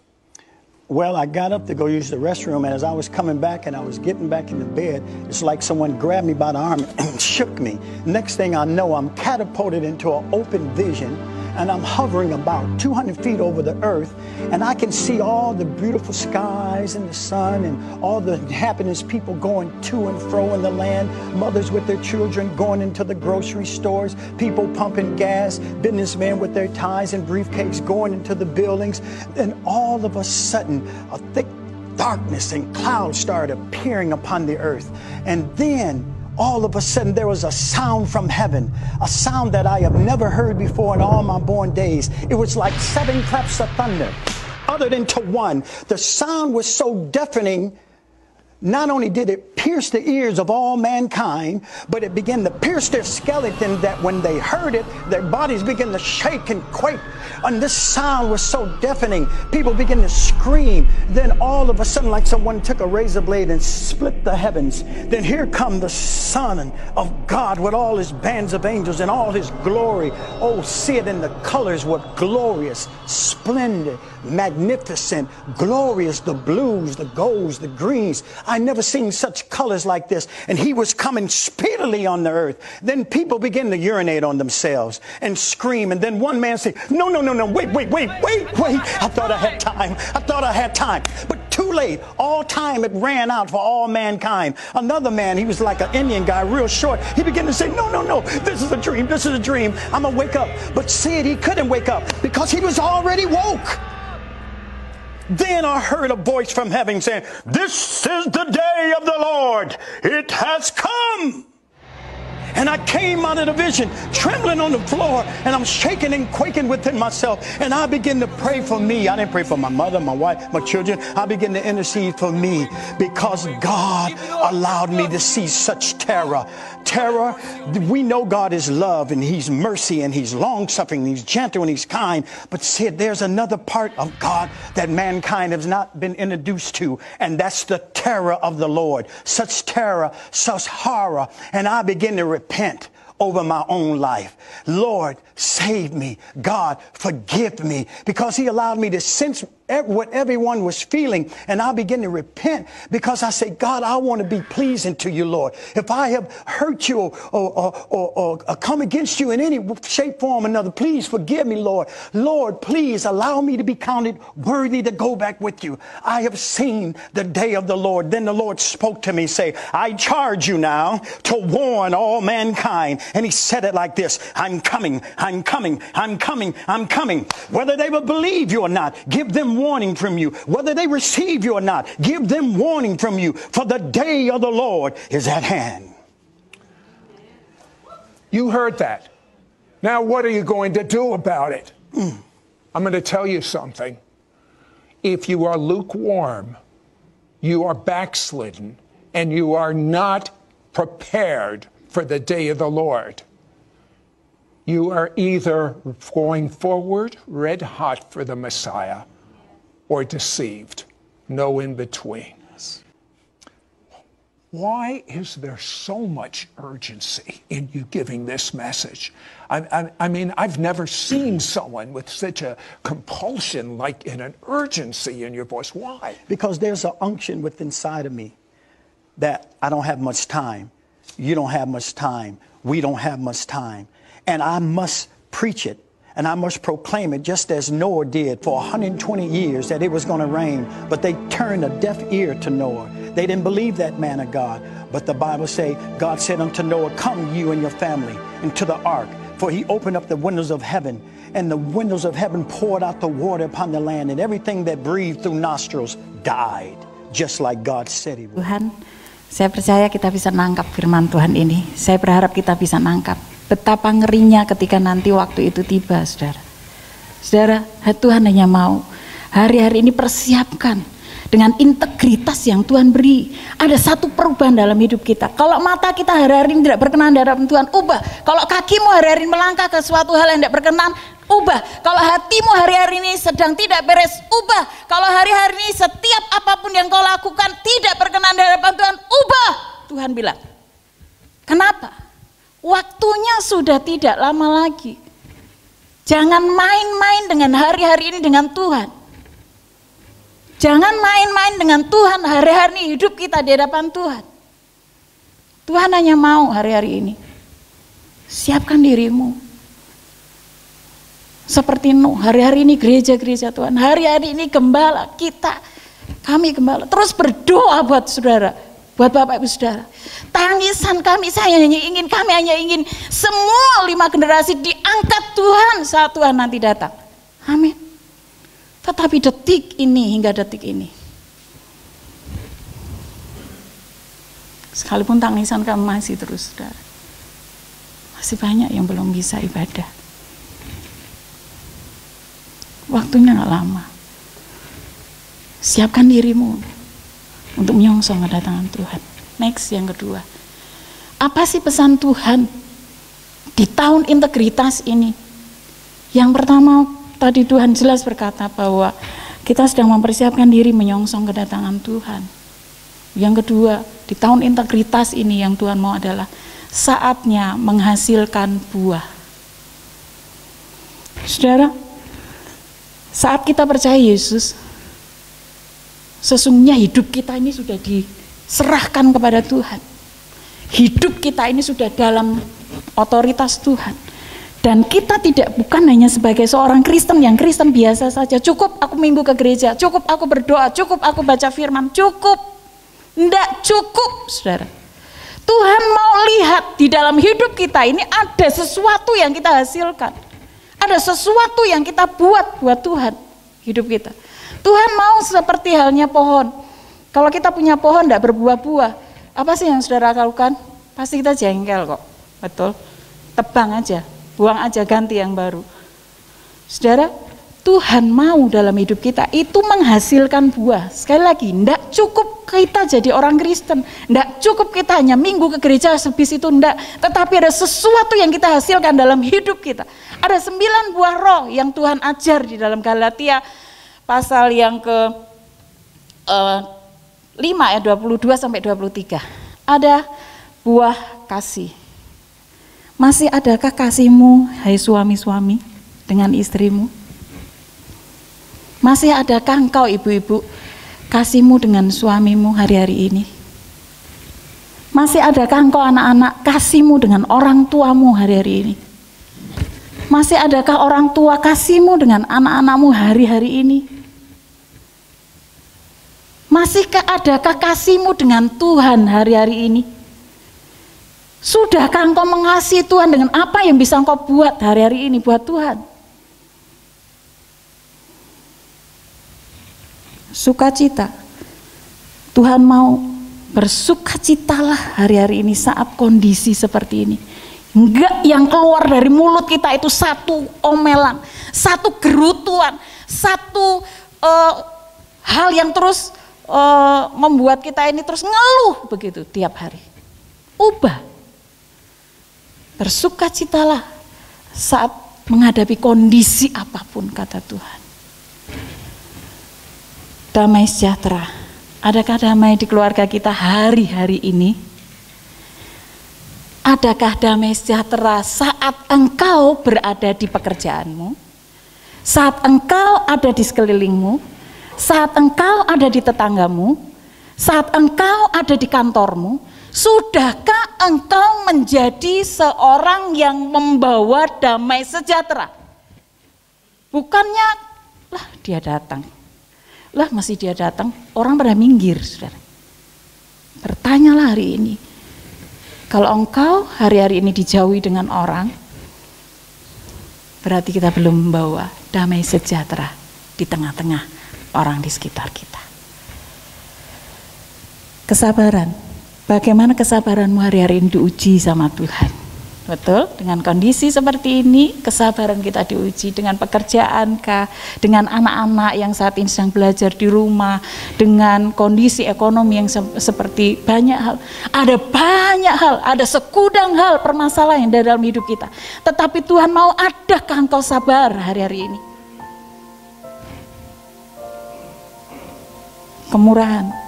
[SPEAKER 7] Well, I got up to go use the restroom, and as I was coming back and I was getting back in the bed, it's like someone grabbed me by the arm and shook me. Next thing I know, I'm catapulted into an open vision, and I'm hovering about 200 feet over the earth, and I can see all the beautiful skies and the sun and all the happiness, people going to and fro in the land, mothers with their children going into the grocery stores, people pumping gas, businessmen with their ties and briefcases going into the buildings. And all of a sudden, a thick darkness and clouds started appearing upon the earth. And then all of a sudden there was a sound from heaven, a sound that I have never heard before in all my born days. It was like 7 claps of thunder, uttered into one. The sound was so deafening, not only did it pierce the ears of all mankind, but it began to pierce their skeleton, that when they heard it, their bodies began to shake and quake. And this sound was so deafening, people began to scream. Then all of a sudden, like someone took a razor blade and split the heavens. Then here come the Son of God with all his bands of angels and all his glory. Oh, see it in the colors were glorious, splendid, magnificent, glorious, the blues, the golds, the greens. I never seen such colors like this. And he was coming speedily on the earth. Then people began to urinate on themselves and scream. And then one man said, no, wait. I thought I had time. But too late. All time it ran out for all mankind. Another man, he was like an Indian guy, real short. He began to say, no, this is a dream. I'm going to wake up. But see it, he couldn't wake up because he was already woke. Then I heard a voice from heaven saying, this is the day of the Lord. It has come. And I came out of the vision, trembling on the floor, and I'm shaking and quaking within myself. And I began to pray for me. I didn't pray for my mother, my wife, my children. I began to intercede for me because God allowed me to see such terror. Terror, we know God is love and he's mercy and he's long-suffering, he's gentle and he's kind. But see, there's another part of God that mankind has not been introduced to, and that's the terror of the Lord. Such terror, such horror. And I begin to repent over my own life. Lord, save me. God, forgive me. Because he allowed me to sense what everyone was feeling. And I begin to repent because I say, God, I want to be pleasing to you, Lord. If I have hurt you or come against you in any shape, form, or another, please forgive me, Lord. Lord, please allow me to be counted worthy to go back with you. I have seen the day of the Lord. Then the Lord spoke to me, say, I charge you now to warn all mankind. And he said it like this, I'm coming. Whether they will believe you or not, give them them warning from you. Whether they receive you or not, give them warning from you. For the day of the Lord is at hand.
[SPEAKER 6] You heard that. Now what are you going to do about it? I'm going to tell you something. If you are lukewarm, you are backslidden, and you are not prepared for the day of the Lord. You are either going forward, red hot for the Messiah, or deceived. No in between. Why is there so much urgency in you giving this message? I mean, I've never seen someone with such a compulsion, like in an urgency in your voice. Why?
[SPEAKER 7] Because there's an unction within inside of me that I don't have much time. You don't have much time. We don't have much time. And I must preach it. And I must proclaim it just as Noah did for 120 years that it was going to rain. But they turned a deaf ear to Noah. They didn't believe that man of God. But the Bible say, God said unto Noah, come you and your family into the ark. For he opened up the windows of heaven. And the windows of heaven poured out the water upon the land. And everything that breathed through nostrils died. Just like God said he would.
[SPEAKER 5] Tuhan, saya percaya kita bisa nangkap firman Tuhan ini. Saya berharap kita bisa nangkap betapa ngerinya ketika nanti waktu itu tiba, saudara. Saudara, Tuhan hanya mau hari-hari ini persiapkan dengan integritas yang Tuhan beri. Ada satu perubahan dalam hidup kita. Kalau mata kita hari-hari ini tidak berkenan di hadapan Tuhan, ubah. Kalau kakimu hari-hari ini melangkah ke suatu hal yang tidak berkenan, ubah. Kalau hatimu hari-hari ini sedang tidak beres, ubah. Kalau hari-hari ini setiap apapun yang kau lakukan tidak berkenan di hadapan Tuhan, ubah. Tuhan bilang, kenapa? Waktunya sudah tidak lama lagi. Jangan main-main dengan hari-hari ini dengan Tuhan. Jangan main-main dengan Tuhan hari-hari ini hidup kita di hadapan Tuhan. Tuhan hanya mau hari-hari ini. Siapkan dirimu. Seperti Nuh, hari-hari ini gereja-gereja Tuhan. Hari-hari ini gembala kita. Kami gembala. Terus berdoa buat saudara. Buat Bapak Ibu Saudara, tangisan kami, kami hanya ingin semua 5 generasi diangkat Tuhan saat Tuhan nanti datang. Amin. Tetapi detik ini hingga detik ini, sekalipun tangisan kami masih terus, saudara, masih banyak yang belum bisa ibadah. Waktunya gak lama. Siapkan dirimu untuk menyongsong kedatangan Tuhan. Next, yang kedua. Apa sih pesan Tuhan di tahun integritas ini? Yang pertama, tadi Tuhan jelas berkata bahwa kita sedang mempersiapkan diri menyongsong kedatangan Tuhan. Yang kedua, di tahun integritas ini yang Tuhan mau adalah saatnya menghasilkan buah. Saudara, saat kita percaya Yesus, sesungguhnya hidup kita ini sudah diserahkan kepada Tuhan. Hidup kita ini sudah dalam otoritas Tuhan. Dan kita bukan hanya sebagai seorang Kristen yang Kristen biasa saja. Cukup aku minggu ke gereja, cukup aku berdoa, cukup aku baca firman, cukup. Tidak cukup, saudara. Tuhan mau lihat di dalam hidup kita ini ada sesuatu yang kita hasilkan. Ada sesuatu yang kita buat Tuhan, hidup kita. Tuhan mau seperti halnya pohon. Kalau kita punya pohon tidak berbuah-buah, apa sih yang saudara lakukan? Pasti kita jengkel kok, betul? Tebang aja, buang aja, ganti yang baru. Saudara, Tuhan mau dalam hidup kita itu menghasilkan buah. Sekali lagi, tidak cukup kita jadi orang Kristen, tidak cukup kita hanya minggu ke gereja habis itu, tidak. Tetapi ada sesuatu yang kita hasilkan dalam hidup kita. Ada 9 buah roh yang Tuhan ajar di dalam Galatia pasal yang ke 5 ayat 22 sampai 23. Ada buah kasih. Masih adakah kasihmu, hai suami-suami, dengan istrimu? Masih adakah engkau ibu-ibu kasihmu dengan suamimu hari-hari ini? Masih adakah engkau anak-anak kasihmu dengan orang tuamu hari-hari ini? Masih adakah orang tua kasihmu dengan anak-anakmu hari-hari ini? Masihkah adakah kasihmu dengan Tuhan hari-hari ini? Sudahkah engkau mengasihi Tuhan dengan apa yang bisa engkau buat hari-hari ini buat Tuhan? sukacita. Tuhan mau bersukacitalah hari-hari ini saat kondisi seperti ini. Enggak yang keluar dari mulut kita itu satu omelan, satu gerutuan, satu hal yang terus membuat kita ini terus ngeluh begitu tiap hari. Ubah. Bersukacitalah saat menghadapi kondisi apapun, kata Tuhan. Damai sejahtera. Adakah damai di keluarga kita hari-hari ini? Adakah damai sejahtera saat engkau berada di pekerjaanmu? Saat engkau ada di sekelilingmu? Saat engkau ada di tetanggamu? Saat engkau ada di kantormu? Sudahkah engkau menjadi seorang yang membawa damai sejahtera? Bukannya, lah dia datang. Lah masih dia datang, orang pada minggir, saudara. Bertanyalah hari ini. Kalau engkau hari-hari ini dijauhi dengan orang, berarti kita belum membawa damai sejahtera di tengah-tengah orang di sekitar kita. Kesabaran. Bagaimana kesabaranmu hari-hari ini diuji sama Tuhan? Betul, dengan kondisi seperti ini, kesabaran kita diuji dengan pekerjaan kah, dengan anak-anak yang saat ini sedang belajar di rumah, dengan kondisi ekonomi yang seperti banyak hal. Ada banyak hal, ada sekudang hal permasalahan dalam hidup kita. Tetapi Tuhan mau, adakah engkau sabar hari-hari ini? Kemurahan.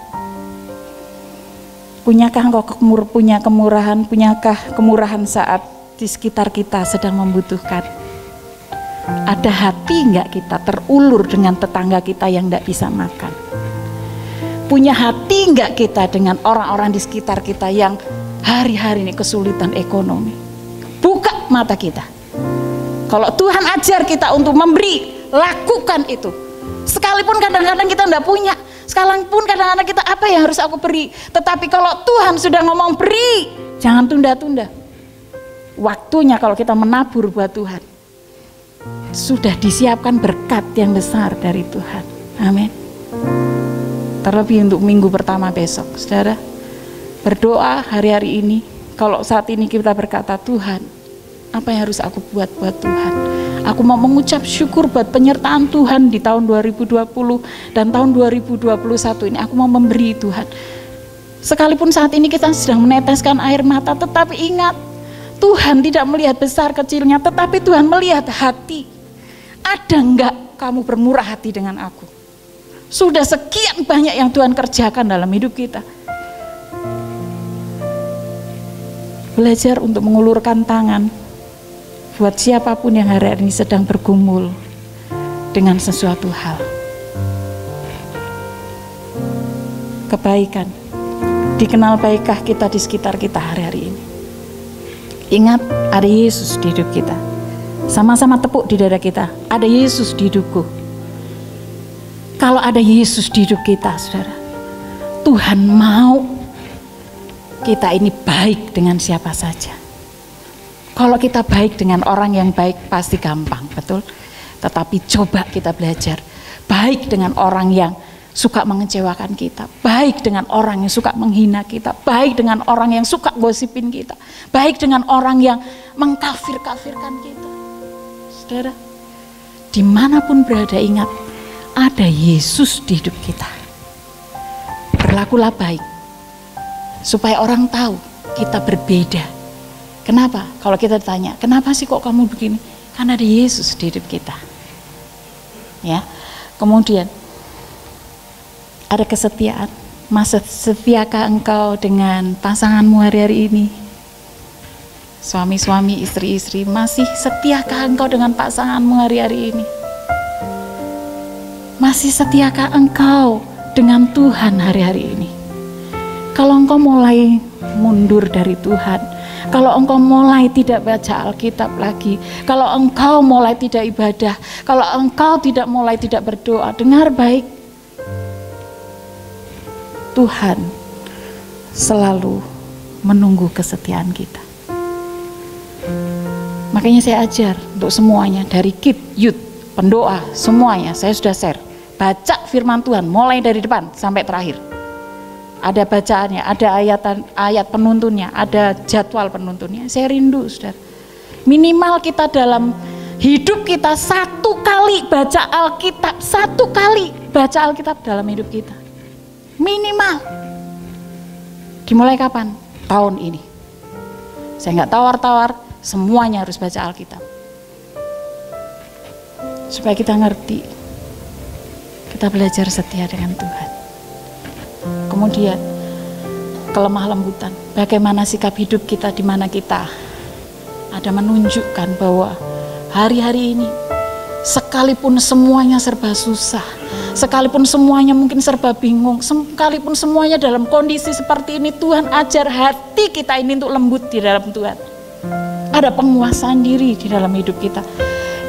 [SPEAKER 5] Punyakah engkau punya kemurahan? Punyakah kemurahan saat di sekitar kita sedang membutuhkan? Ada hati enggak kita terulur dengan tetangga kita yang enggak bisa makan? Punya hati enggak kita dengan orang-orang di sekitar kita yang hari-hari ini kesulitan ekonomi? Buka mata kita. Kalau Tuhan ajar kita untuk memberi, lakukan itu. Sekalipun kadang-kadang kita enggak punya. Sekalipun kadang-kadang kita, apa yang harus aku beri? Tetapi kalau Tuhan sudah ngomong beri, jangan tunda-tunda. Waktunya kalau kita menabur buat Tuhan, sudah disiapkan berkat yang besar dari Tuhan. Amin. Terlebih untuk minggu pertama besok, saudara, berdoa hari-hari ini. Kalau saat ini kita berkata, Tuhan, apa yang harus aku buat Tuhan? Aku mau mengucap syukur buat penyertaan Tuhan di tahun 2020 dan tahun 2021 ini. Aku mau memberi Tuhan. Sekalipun saat ini kita sedang meneteskan air mata, tetapi ingat, Tuhan tidak melihat besar kecilnya, tetapi Tuhan melihat hati. Ada enggak kamu bermurah hati dengan aku? Sudah sekian banyak yang Tuhan kerjakan dalam hidup kita. Belajar untuk mengulurkan tangan buat siapapun yang hari ini sedang bergumul dengan sesuatu hal. Kebaikan. Dikenal baikkah kita di sekitar kita hari-hari ini? Ingat, ada Yesus di hidup kita. Sama-sama tepuk di dada kita. Ada Yesus di hidupku. Kalau ada Yesus di hidup kita, saudara, Tuhan mau kita ini baik dengan siapa saja. Kalau kita baik dengan orang yang baik pasti gampang, betul? Tetapi coba kita belajar baik dengan orang yang suka mengecewakan kita, baik dengan orang yang suka menghina kita, baik dengan orang yang suka gosipin kita, baik dengan orang yang mengkafir-kafirkan kita. Saudara, dimanapun berada, ingat, ada Yesus di hidup kita. Berlakulah baik, supaya orang tahu kita berbeda. Kenapa? Kalau kita ditanya, kenapa sih kok kamu begini? Karena ada Yesus di hidup kita. Ya. Kemudian ada kesetiaan. Masih setiakah engkau dengan pasanganmu hari-hari ini? Suami-suami, istri-istri, masih setiakah engkau dengan pasanganmu hari-hari ini? Masih setiakah engkau dengan Tuhan hari-hari ini? Kalau engkau mulai mundur dari Tuhan, kalau engkau mulai tidak baca Alkitab lagi, kalau engkau mulai tidak ibadah, kalau engkau mulai tidak berdoa, dengar baik. Tuhan selalu menunggu kesetiaan kita. Makanya saya ajar untuk semuanya, dari KID, youth, pendoa, semuanya saya sudah share. baca firman Tuhan mulai dari depan sampai terakhir. Ada bacaannya, ada ayat penuntunnya, ada jadwal penuntunnya. Saya rindu, saudara. Minimal kita dalam hidup kita 1 kali baca Alkitab, 1 kali baca Alkitab dalam hidup kita. Minimal. Dimulai kapan? Tahun ini. Saya nggak tawar-tawar, semuanya harus baca Alkitab. Supaya kita ngerti, kita belajar setia dengan Tuhan. Kemudian kelemah lembutan, bagaimana sikap hidup kita di mana kita ada menunjukkan bahwa hari-hari ini sekalipun semuanya serba susah, sekalipun semuanya mungkin serba bingung, sekalipun semuanya dalam kondisi seperti ini, Tuhan ajar hati kita ini untuk lembut di dalam Tuhan. Ada penguasaan diri di dalam hidup kita.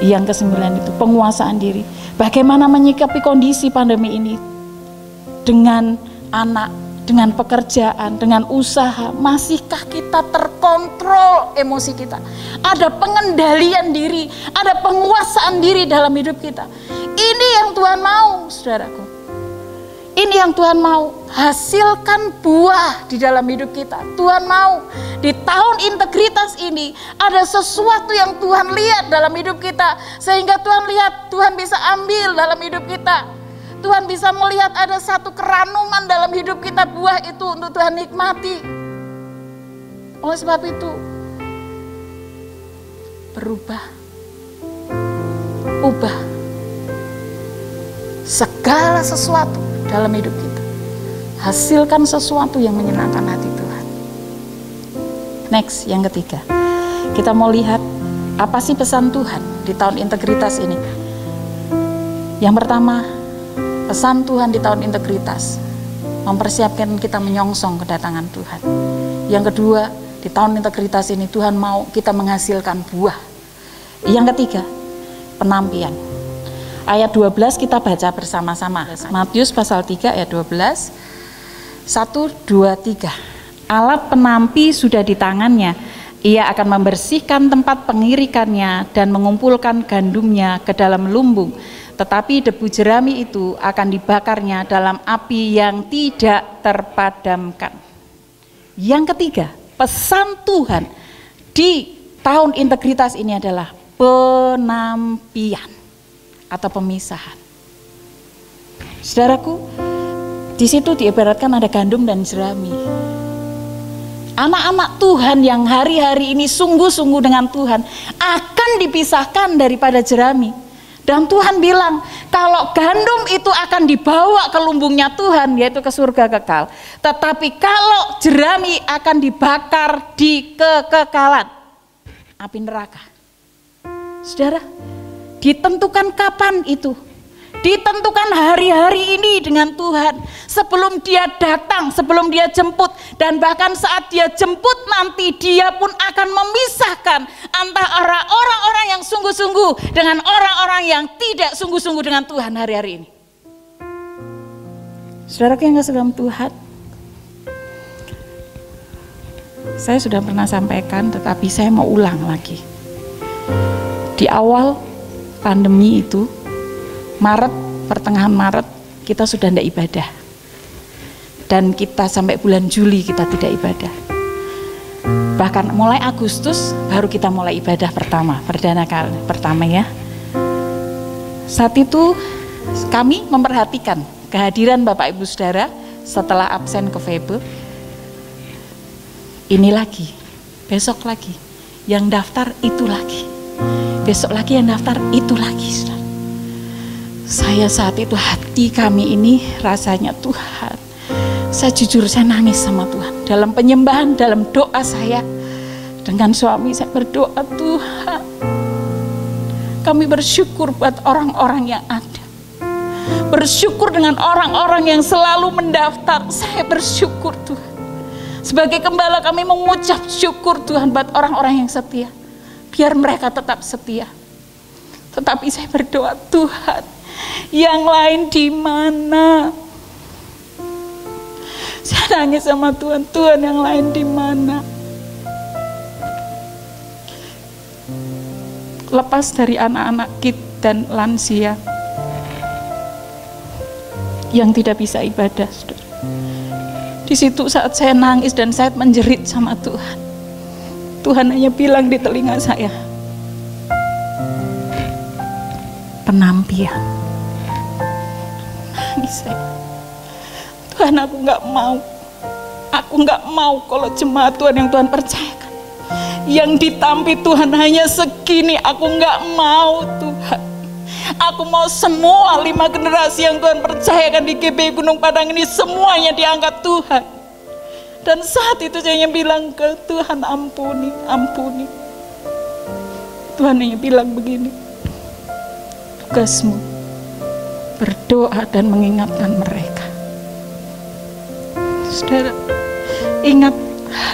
[SPEAKER 5] Yang ke-9 itu penguasaan diri. Bagaimana menyikapi kondisi pandemi ini dengan anak, dengan pekerjaan, dengan usaha. Masihkah kita terkontrol emosi kita? Ada pengendalian diri, ada penguasaan diri dalam hidup kita. Ini yang Tuhan mau, saudaraku. Ini yang Tuhan mau. Hasilkan buah di dalam hidup kita. Tuhan mau di tahun integritas ini ada sesuatu yang Tuhan lihat dalam hidup kita, sehingga Tuhan lihat, Tuhan bisa ambil dalam hidup kita. Tuhan bisa melihat ada satu keranuman dalam hidup kita, buah itu untuk Tuhan nikmati. Oleh sebab itu, berubah, ubah segala sesuatu dalam hidup kita. Hasilkan sesuatu yang menyenangkan hati Tuhan. Next, yang ketiga, kita mau lihat apa sih pesan Tuhan di tahun integritas ini. Yang pertama, pesan Tuhan di tahun integritas mempersiapkan kita menyongsong kedatangan Tuhan. Yang kedua, di tahun integritas ini Tuhan mau kita menghasilkan buah. Yang ketiga, penampian. Ayat 12 kita baca bersama-sama. Matius pasal 3 ayat 12. 1, 2, 3. Alat penampi sudah di tangannya. Ia akan membersihkan tempat pengirikannya dan mengumpulkan gandumnya ke dalam lumbung. Tetapi debu jerami itu akan dibakarnya dalam api yang tidak terpadamkan. Yang ketiga, pesan Tuhan di tahun integritas ini adalah penampian atau pemisahan. Saudaraku, di situ diibaratkan ada gandum dan jerami. Anak-anak Tuhan yang hari-hari ini sungguh-sungguh dengan Tuhan akan dipisahkan daripada jerami. Dan Tuhan bilang, kalau gandum itu akan dibawa ke lumbungnya Tuhan, yaitu ke surga kekal. Tetapi kalau jerami akan dibakar di kekekalan, api neraka. Saudara, ditentukan kapan itu? Ditentukan hari-hari ini dengan Tuhan. Sebelum dia datang, sebelum dia jemput. Dan bahkan saat dia jemput nanti, dia pun akan memisahkan antara orang-orang yang sungguh-sungguh dengan orang-orang yang tidak sungguh-sungguh dengan Tuhan hari-hari ini. Saudara yang kasih dalam Tuhan, saya sudah pernah sampaikan, tetapi saya mau ulang lagi. Di awal pandemi itu, Maret, pertengahan Maret, kita sudah tidak ibadah. Dan kita sampai bulan Juli kita tidak ibadah. Bahkan mulai Agustus baru kita mulai ibadah pertama, perdana kali pertama ya. Saat itu kami memperhatikan kehadiran Bapak Ibu Saudara setelah absen ke Febe. Ini lagi, besok lagi, yang daftar itu lagi. Besok lagi yang daftar itu lagi, saudara. Saya saat itu hati kami ini rasanya Tuhan. Saya jujur saya nangis sama Tuhan. Dalam penyembahan, dalam doa saya. Dengan suami saya berdoa, Tuhan. Kami bersyukur buat orang-orang yang ada. Bersyukur dengan orang-orang yang selalu mendaftar. Saya bersyukur Tuhan. Sebagai gembala kami mengucap syukur Tuhan buat orang-orang yang setia. Biar mereka tetap setia. Tetapi saya berdoa, Tuhan, yang lain di mana? Saya nangis sama Tuhan, Tuhan yang lain di mana? Lepas dari anak-anak kita dan lansia, yang tidak bisa ibadah, saudara. Di situ saat saya nangis dan saya menjerit sama Tuhan, Tuhan hanya bilang di telinga saya, penampian. Nangis saya. Tuhan, aku nggak mau kalau jemaat Tuhan yang Tuhan percayakan, yang ditampi Tuhan hanya segini. Aku nggak mau, Tuhan. Aku mau semua 5 generasi yang Tuhan percayakan di GBI Gunung Padang ini semuanya diangkat Tuhan. Dan saat itu saya hanya bilang ke Tuhan, ampuni, ampuni. Tuhan hanya bilang begini, tugasmu berdoa dan mengingatkan mereka. Saudara, ingat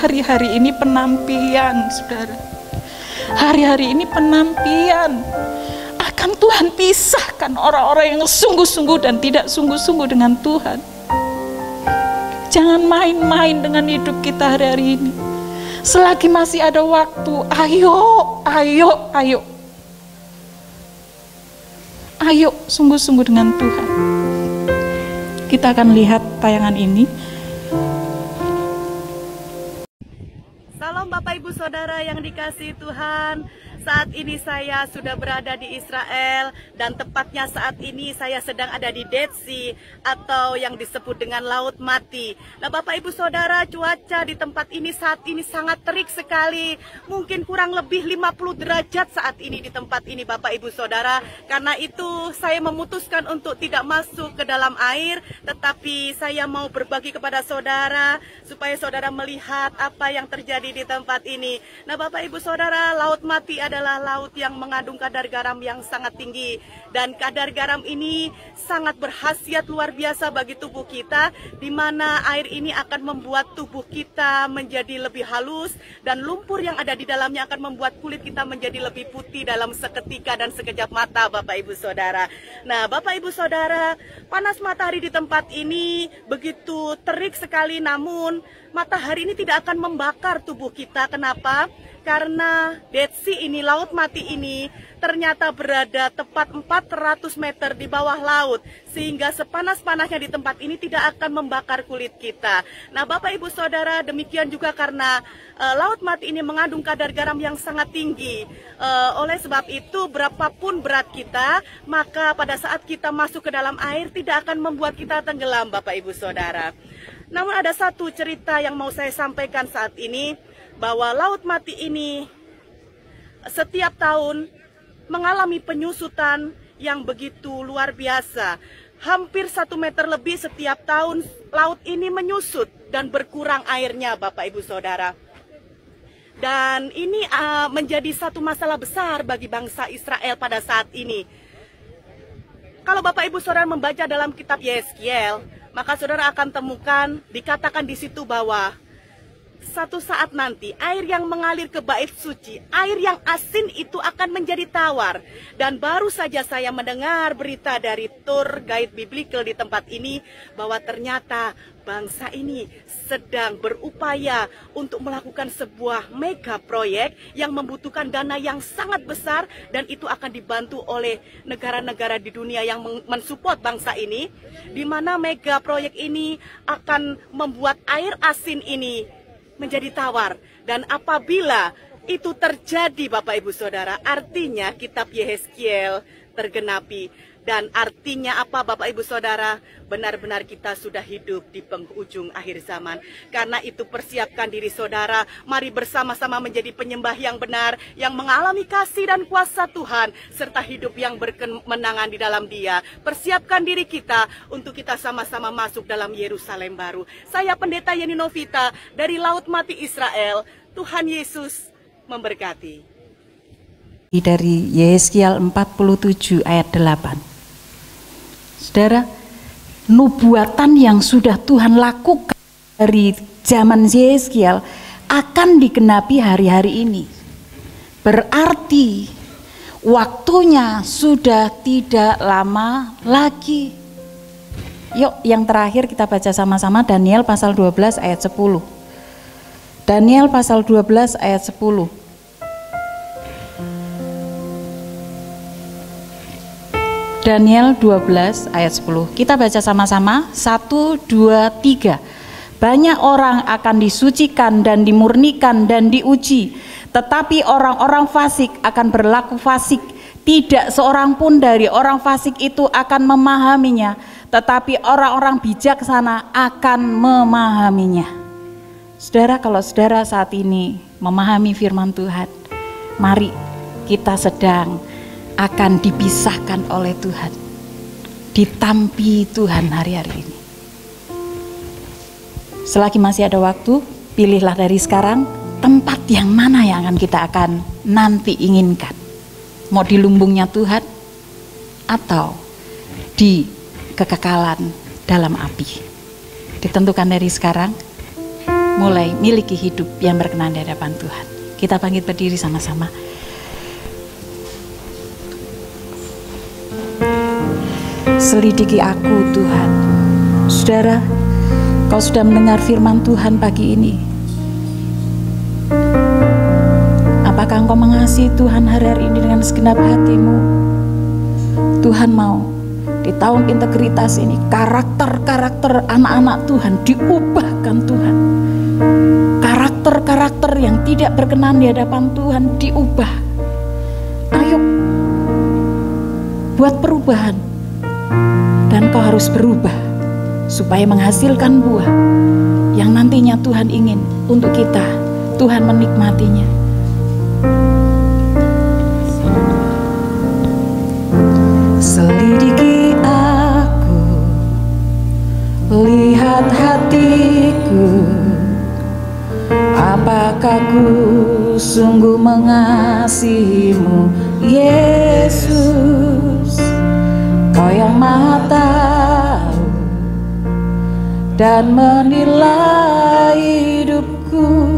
[SPEAKER 5] hari-hari ini penampian, saudara. Hari-hari ini penampian. Akan Tuhan pisahkan orang-orang yang sungguh-sungguh dan tidak sungguh-sungguh dengan Tuhan. Jangan main-main dengan hidup kita hari-hari ini. Selagi masih ada waktu, ayo. Ayo sungguh-sungguh dengan Tuhan. Kita akan lihat tayangan ini.
[SPEAKER 8] Salam Bapak Ibu Saudara yang dikasihi Tuhan. Saat ini saya sudah berada di Israel dan tepatnya saat ini saya sedang ada di Dead Sea atau yang disebut dengan Laut Mati. Nah Bapak Ibu Saudara, cuaca di tempat ini saat ini sangat terik sekali. Mungkin kurang lebih 50 derajat saat ini di tempat ini Bapak Ibu Saudara. Karena itu saya memutuskan untuk tidak masuk ke dalam air, tetapi saya mau berbagi kepada saudara supaya saudara melihat apa yang terjadi di tempat ini. Nah Bapak Ibu Saudara, Laut Mati adalah laut yang mengandung kadar garam yang sangat tinggi, dan kadar garam ini sangat berkhasiat luar biasa bagi tubuh kita, di mana air ini akan membuat tubuh kita menjadi lebih halus dan lumpur yang ada di dalamnya akan membuat kulit kita menjadi lebih putih dalam seketika dan sekejap mata Bapak Ibu Saudara. Nah Bapak Ibu Saudara, panas matahari di tempat ini begitu terik sekali, namun matahari ini tidak akan membakar tubuh kita. Kenapa? Karena Dead Sea ini, Laut Mati ini ternyata berada tepat 400 meter di bawah laut, sehingga sepanas-panasnya di tempat ini tidak akan membakar kulit kita. Nah Bapak Ibu Saudara, demikian juga karena Laut Mati ini mengandung kadar garam yang sangat tinggi. Oleh sebab itu, berapapun berat kita, maka pada saat kita masuk ke dalam air tidak akan membuat kita tenggelam Bapak Ibu Saudara. Namun ada satu cerita yang mau saya sampaikan saat ini, bahwa Laut Mati ini setiap tahun mengalami penyusutan yang begitu luar biasa. Hampir 1 meter lebih setiap tahun laut ini menyusut dan berkurang airnya Bapak Ibu Saudara. Dan ini menjadi satu masalah besar bagi bangsa Israel pada saat ini. Kalau Bapak Ibu Saudara membaca dalam kitab Yeskiel, maka saudara akan temukan dikatakan di situ bahwa satu saat nanti air yang mengalir ke bait suci, air yang asin itu akan menjadi tawar. Dan baru saja saya mendengar berita dari tour guide biblical di tempat ini bahwa ternyata bangsa ini sedang berupaya untuk melakukan sebuah mega proyek yang membutuhkan dana yang sangat besar, dan itu akan dibantu oleh negara-negara di dunia yang mensupport bangsa ini, di mana mega proyek ini akan membuat air asin ini menjadi tawar. Dan apabila itu terjadi Bapak Ibu Saudara, artinya kitab Yeskiel tergenapi. Dan artinya apa Bapak Ibu Saudara? Benar-benar kita sudah hidup di penghujung akhir zaman. Karena itu persiapkan diri saudara, mari bersama-sama menjadi penyembah yang benar, yang mengalami kasih dan kuasa Tuhan, serta hidup yang berkemenangan di dalam Dia. Persiapkan diri kita untuk kita sama-sama masuk dalam Yerusalem baru. Saya Pendeta Yeni Novita dari Laut Mati Israel. Tuhan Yesus memberkati.
[SPEAKER 5] Dari Yeskiel 47 ayat 8. Saudara, nubuatan yang sudah Tuhan lakukan dari zaman Yeskiel akan digenapi hari-hari ini. Berarti waktunya sudah tidak lama lagi. Yuk, yang terakhir kita baca sama-sama Daniel pasal 12 ayat 10. Daniel pasal 12 ayat 10. Daniel 12 ayat 10. Kita baca sama-sama. 1, 2, 3. Banyak orang akan disucikan dan dimurnikan dan diuji, tetapi orang-orang fasik akan berlaku fasik. Tidak seorang pun dari orang fasik itu akan memahaminya, tetapi orang-orang bijaksana akan memahaminya. Saudara, kalau saudara saat ini memahami firman Tuhan, mari kita sedang akan dipisahkan oleh Tuhan, ditampi Tuhan hari-hari ini. Selagi masih ada waktu, pilihlah dari sekarang tempat yang mana yang akan nanti inginkan. Mau di lumbungnya Tuhan atau di kekekalan dalam api. Ditentukan dari sekarang, mulai miliki hidup yang berkenan di hadapan Tuhan. Kita bangkit berdiri sama-sama. Selidiki aku Tuhan. Saudara, kau sudah mendengar firman Tuhan pagi ini. Apakah engkau mengasihi Tuhan hari-hari ini dengan segenap hatimu? Tuhan mau di tahun integritas ini karakter-karakter anak-anak Tuhan diubahkan Tuhan. Karakter-karakter yang tidak berkenan di hadapan Tuhan diubah. Ayo buat perubahan. Dan kau harus berubah supaya menghasilkan buah yang nantinya Tuhan ingin untuk kita. Tuhan menikmatinya. Selidiki aku, lihat hatiku, apakah ku sungguh mengasihimu, Yesus. Kau yang Maha tahu dan menilai hidupku,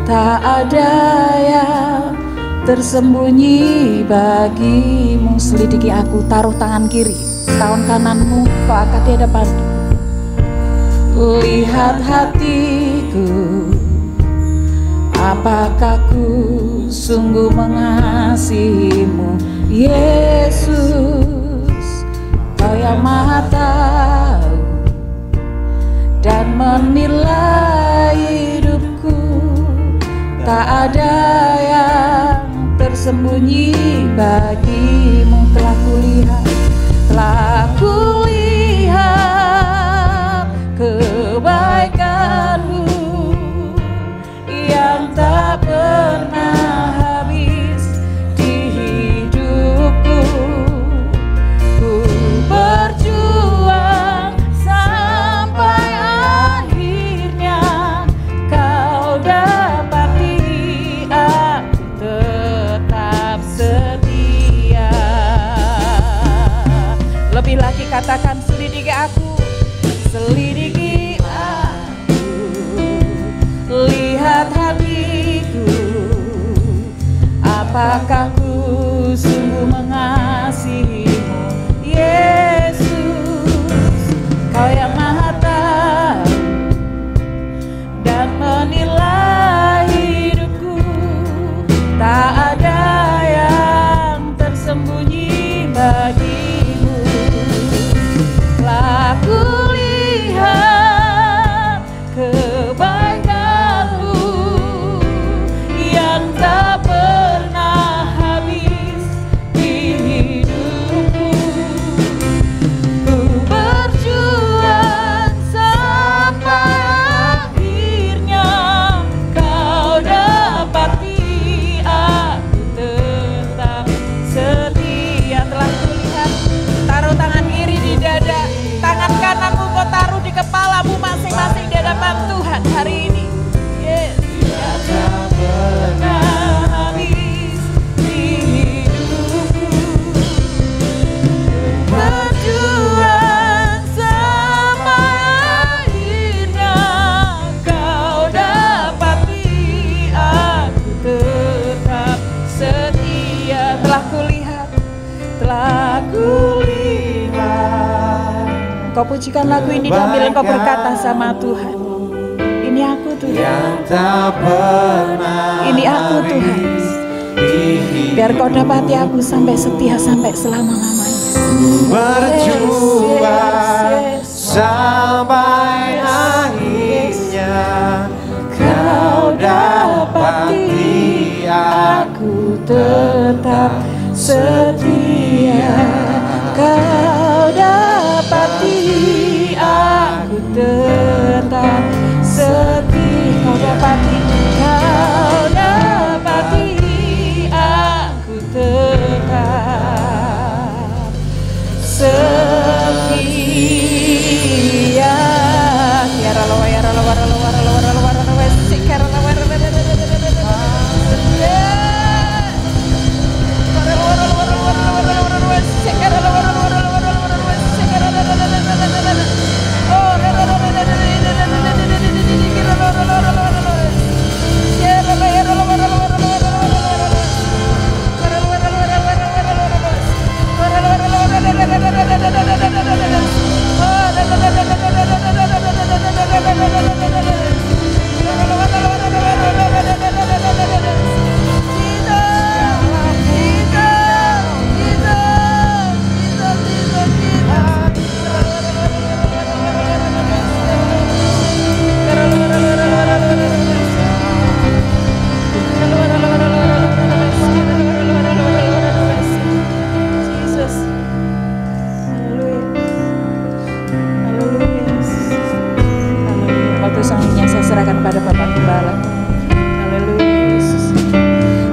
[SPEAKER 5] tak ada yang tersembunyi bagimu. Selidiki aku, taruh tangan kiri, tangan kananmu kau angkat di hadapanku. Lihat hatiku, apakah ku sungguh mengasihimu, Yesus. Kau yang Maha tahu dan menilai hidupku, tak ada yang tersembunyi bagimu. Telah kulihat kebaikanmu yang tak pernah habis di hidupku. Ku berjuang sampai akhirnya kau dapati aku tetap setia. Lebih lagi katakan, selidiki aku, selidiki aku, lihat hatiku, apakah ku sungguh mengasihimu, Yesus. Kau yang Maha tahu dan menilai hidupku, tak ada yang tersembunyi bagimu. Telah kulihat kebaikanmu yang tak pernah habis di hidupku. Ku berjuang sampai akhirnya kau dapati aku tetap setia. Telah kulihat, taruh tangan kiri di dada, tangan kananmu kau taruh di kepalamu masing-masing di hadapan Tuhan hari ini. Yes. Tak pernah habis di hidupku, berjuang sampai akhirnya kau dapati aku tetap setia. Telah kulihat, kau pujikan lagu ini sambil engkau berkata sama Tuhan, ini aku Tuhan, ini aku Tuhan. Biar kau dapati aku sampai setia sampai selama-lamanya.
[SPEAKER 4] Berjuang sampai akhirnya kau dapati aku tetap setia.
[SPEAKER 5] Kau dapati aku tetap setia. Kau dapati aku tetap setia. Tiara lo wara lo wara lo wara lo wara lo wara lo wesik kara lo wara lo wara lo wara lo wara lo wesik kara lo wara lo wara lo wara lo wesik kara lo oh lo lo lo pada Bapak Gembala. Haleluya Yesus.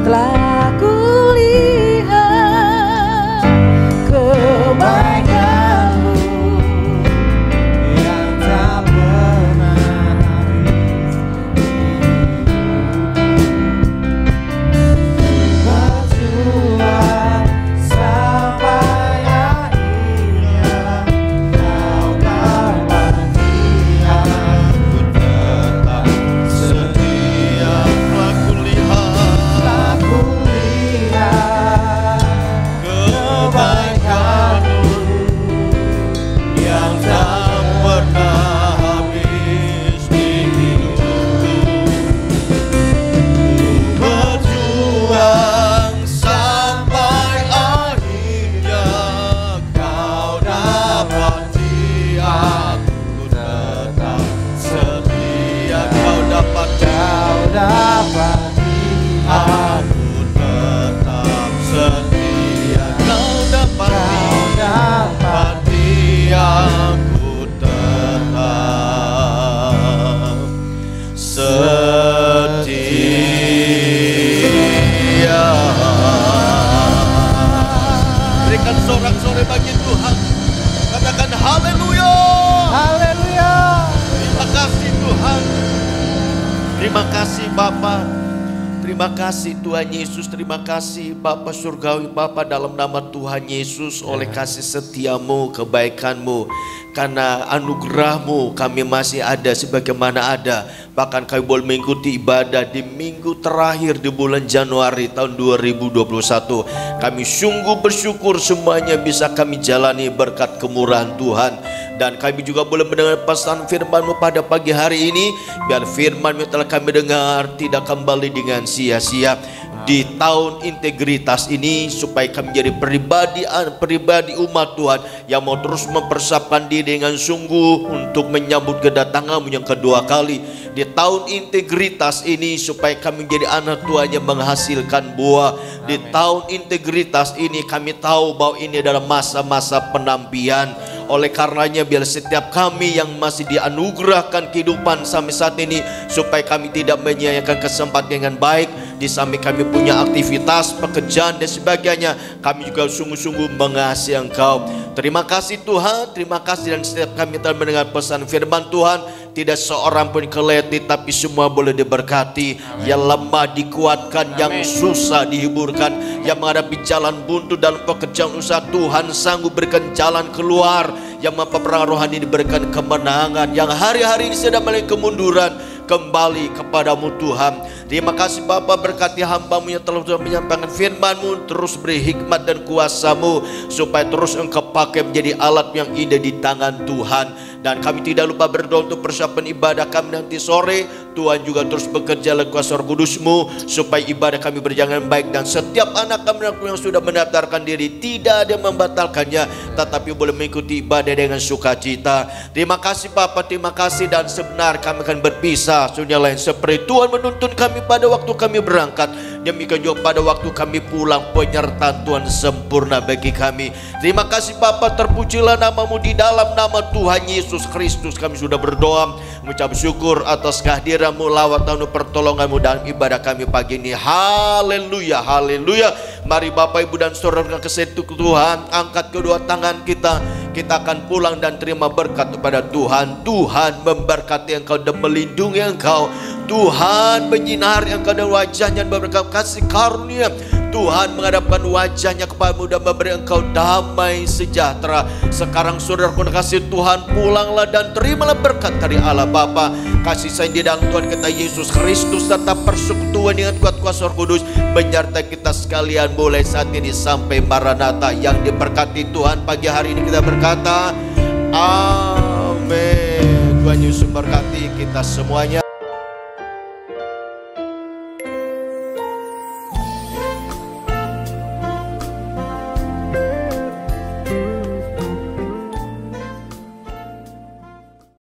[SPEAKER 5] Telah kulihat kebaikan-Mu
[SPEAKER 4] yang tak pernah habis. Berjuang sampai akhirnya kau dapati aku tetap setia. Telah kulihat kebaikan-Mu yang tak pernah habis di hidupku. Berjuang sampai akhirnya kau dapati aku tetap setia. Kau dapati aku tetap setia. Kau dapati aku tetap setia. Berikan sorak-sorai bagi Tuhan. Katakan haleluya.
[SPEAKER 1] Haleluya.
[SPEAKER 4] Terima kasih Tuhan. Terima kasih Bapa. Terima kasih Tuhan Yesus. Terima kasih Bapa Surgawi Bapa, dalam nama Tuhan Yesus, oleh kasih setiamu, kebaikanmu, karena anugerahmu kami masih ada sebagaimana ada. Bahkan kami boleh mengikuti ibadah di minggu terakhir di bulan Januari tahun 2021. Kami sungguh bersyukur semuanya bisa kami jalani berkat kemurahan Tuhan. Dan kami juga boleh mendengar pesan firman-Mu pada pagi hari ini. Biar firman-Mu telah kami dengar tidak kembali dengan sia-sia. Di tahun integritas ini, supaya kami menjadi pribadi umat Tuhan yang mau terus mempersiapkan diri dengan sungguh untuk menyambut kedatangan-Mu yang kedua kali. Di tahun integritas ini, supaya kami menjadi anak Tuhan yang menghasilkan buah. Di tahun integritas ini, kami tahu bahwa ini adalah masa-masa penampian. Oleh karenanya, biar setiap kami yang masih dianugerahkan kehidupan sampai saat ini, supaya kami tidak menyia-nyiakan kesempatan dengan baik. Di samping kami punya aktivitas, pekerjaan dan sebagainya, kami juga sungguh-sungguh mengasihi Engkau. Terima kasih Tuhan, terima kasih. Dan setiap kami telah mendengar pesan firman Tuhan, tidak seorang pun keleti, tapi semua boleh diberkati. Yang lemah dikuatkan, yang susah dihiburkan, yang menghadapi jalan buntu dalam pekerjaan usaha, Tuhan sanggup berikan jalan keluar. Yang mampu perang rohani diberikan kemenangan, yang hari-hari ini sedang melalui kemunduran, kembali kepadamu Tuhan. Terima kasih Bapa, berkati hamba-Mu yang telah menyampaikan firman-Mu. Terus beri hikmat dan kuasa-Mu, supaya terus Engkau pakai menjadi alat yang indah di tangan Tuhan. Dan kami tidak lupa berdoa untuk persiapan ibadah kami nanti sore. Tuhan juga terus bekerja lewat kuasa Roh Kudus-Mu supaya ibadah kami berjalan baik. Dan setiap anak kami yang sudah mendaftarkan diri, tidak ada yang membatalkannya, tetapi boleh mengikuti ibadah dengan sukacita. Terima kasih Bapa, terima kasih. Dan sebenar kami akan berpisah sunya lain seperti Tuhan menuntun kami pada waktu kami berangkat. Demikian juga pada waktu kami pulang, penyertaan Tuhan sempurna bagi kami. Terima kasih Bapa, terpujilah nama-Mu. Di dalam nama Tuhan Yesus Kristus kami sudah berdoa, mengucap syukur atas kehadiran-Mu, lawatan-Mu, pertolongan-Mu dalam ibadah kami pagi ini. Haleluya, haleluya. Mari Bapak Ibu dan Saudara kasih Tuhan, angkat kedua tangan kita. Kita akan pulang dan terima berkat kepada Tuhan. Tuhan memberkati engkau dan melindungi engkau. Tuhan menyinari engkau dan wajahnya memberikan kasih karunia. Tuhan menghadapkan wajahnya kepadamu dan memberi engkau damai sejahtera. Sekarang saudaraku kasih Tuhan, pulanglah dan terimalah berkat dari Allah Bapa, kasih sayang di dalam Tuhan kita Yesus Kristus, serta persekutuan dengan kuat kuasa Roh Kudus menyertai kita sekalian mulai saat ini sampai Maranatha. Yang diberkati Tuhan pagi hari ini kita berkata amin. Tuhan Yesus memberkati kita semuanya.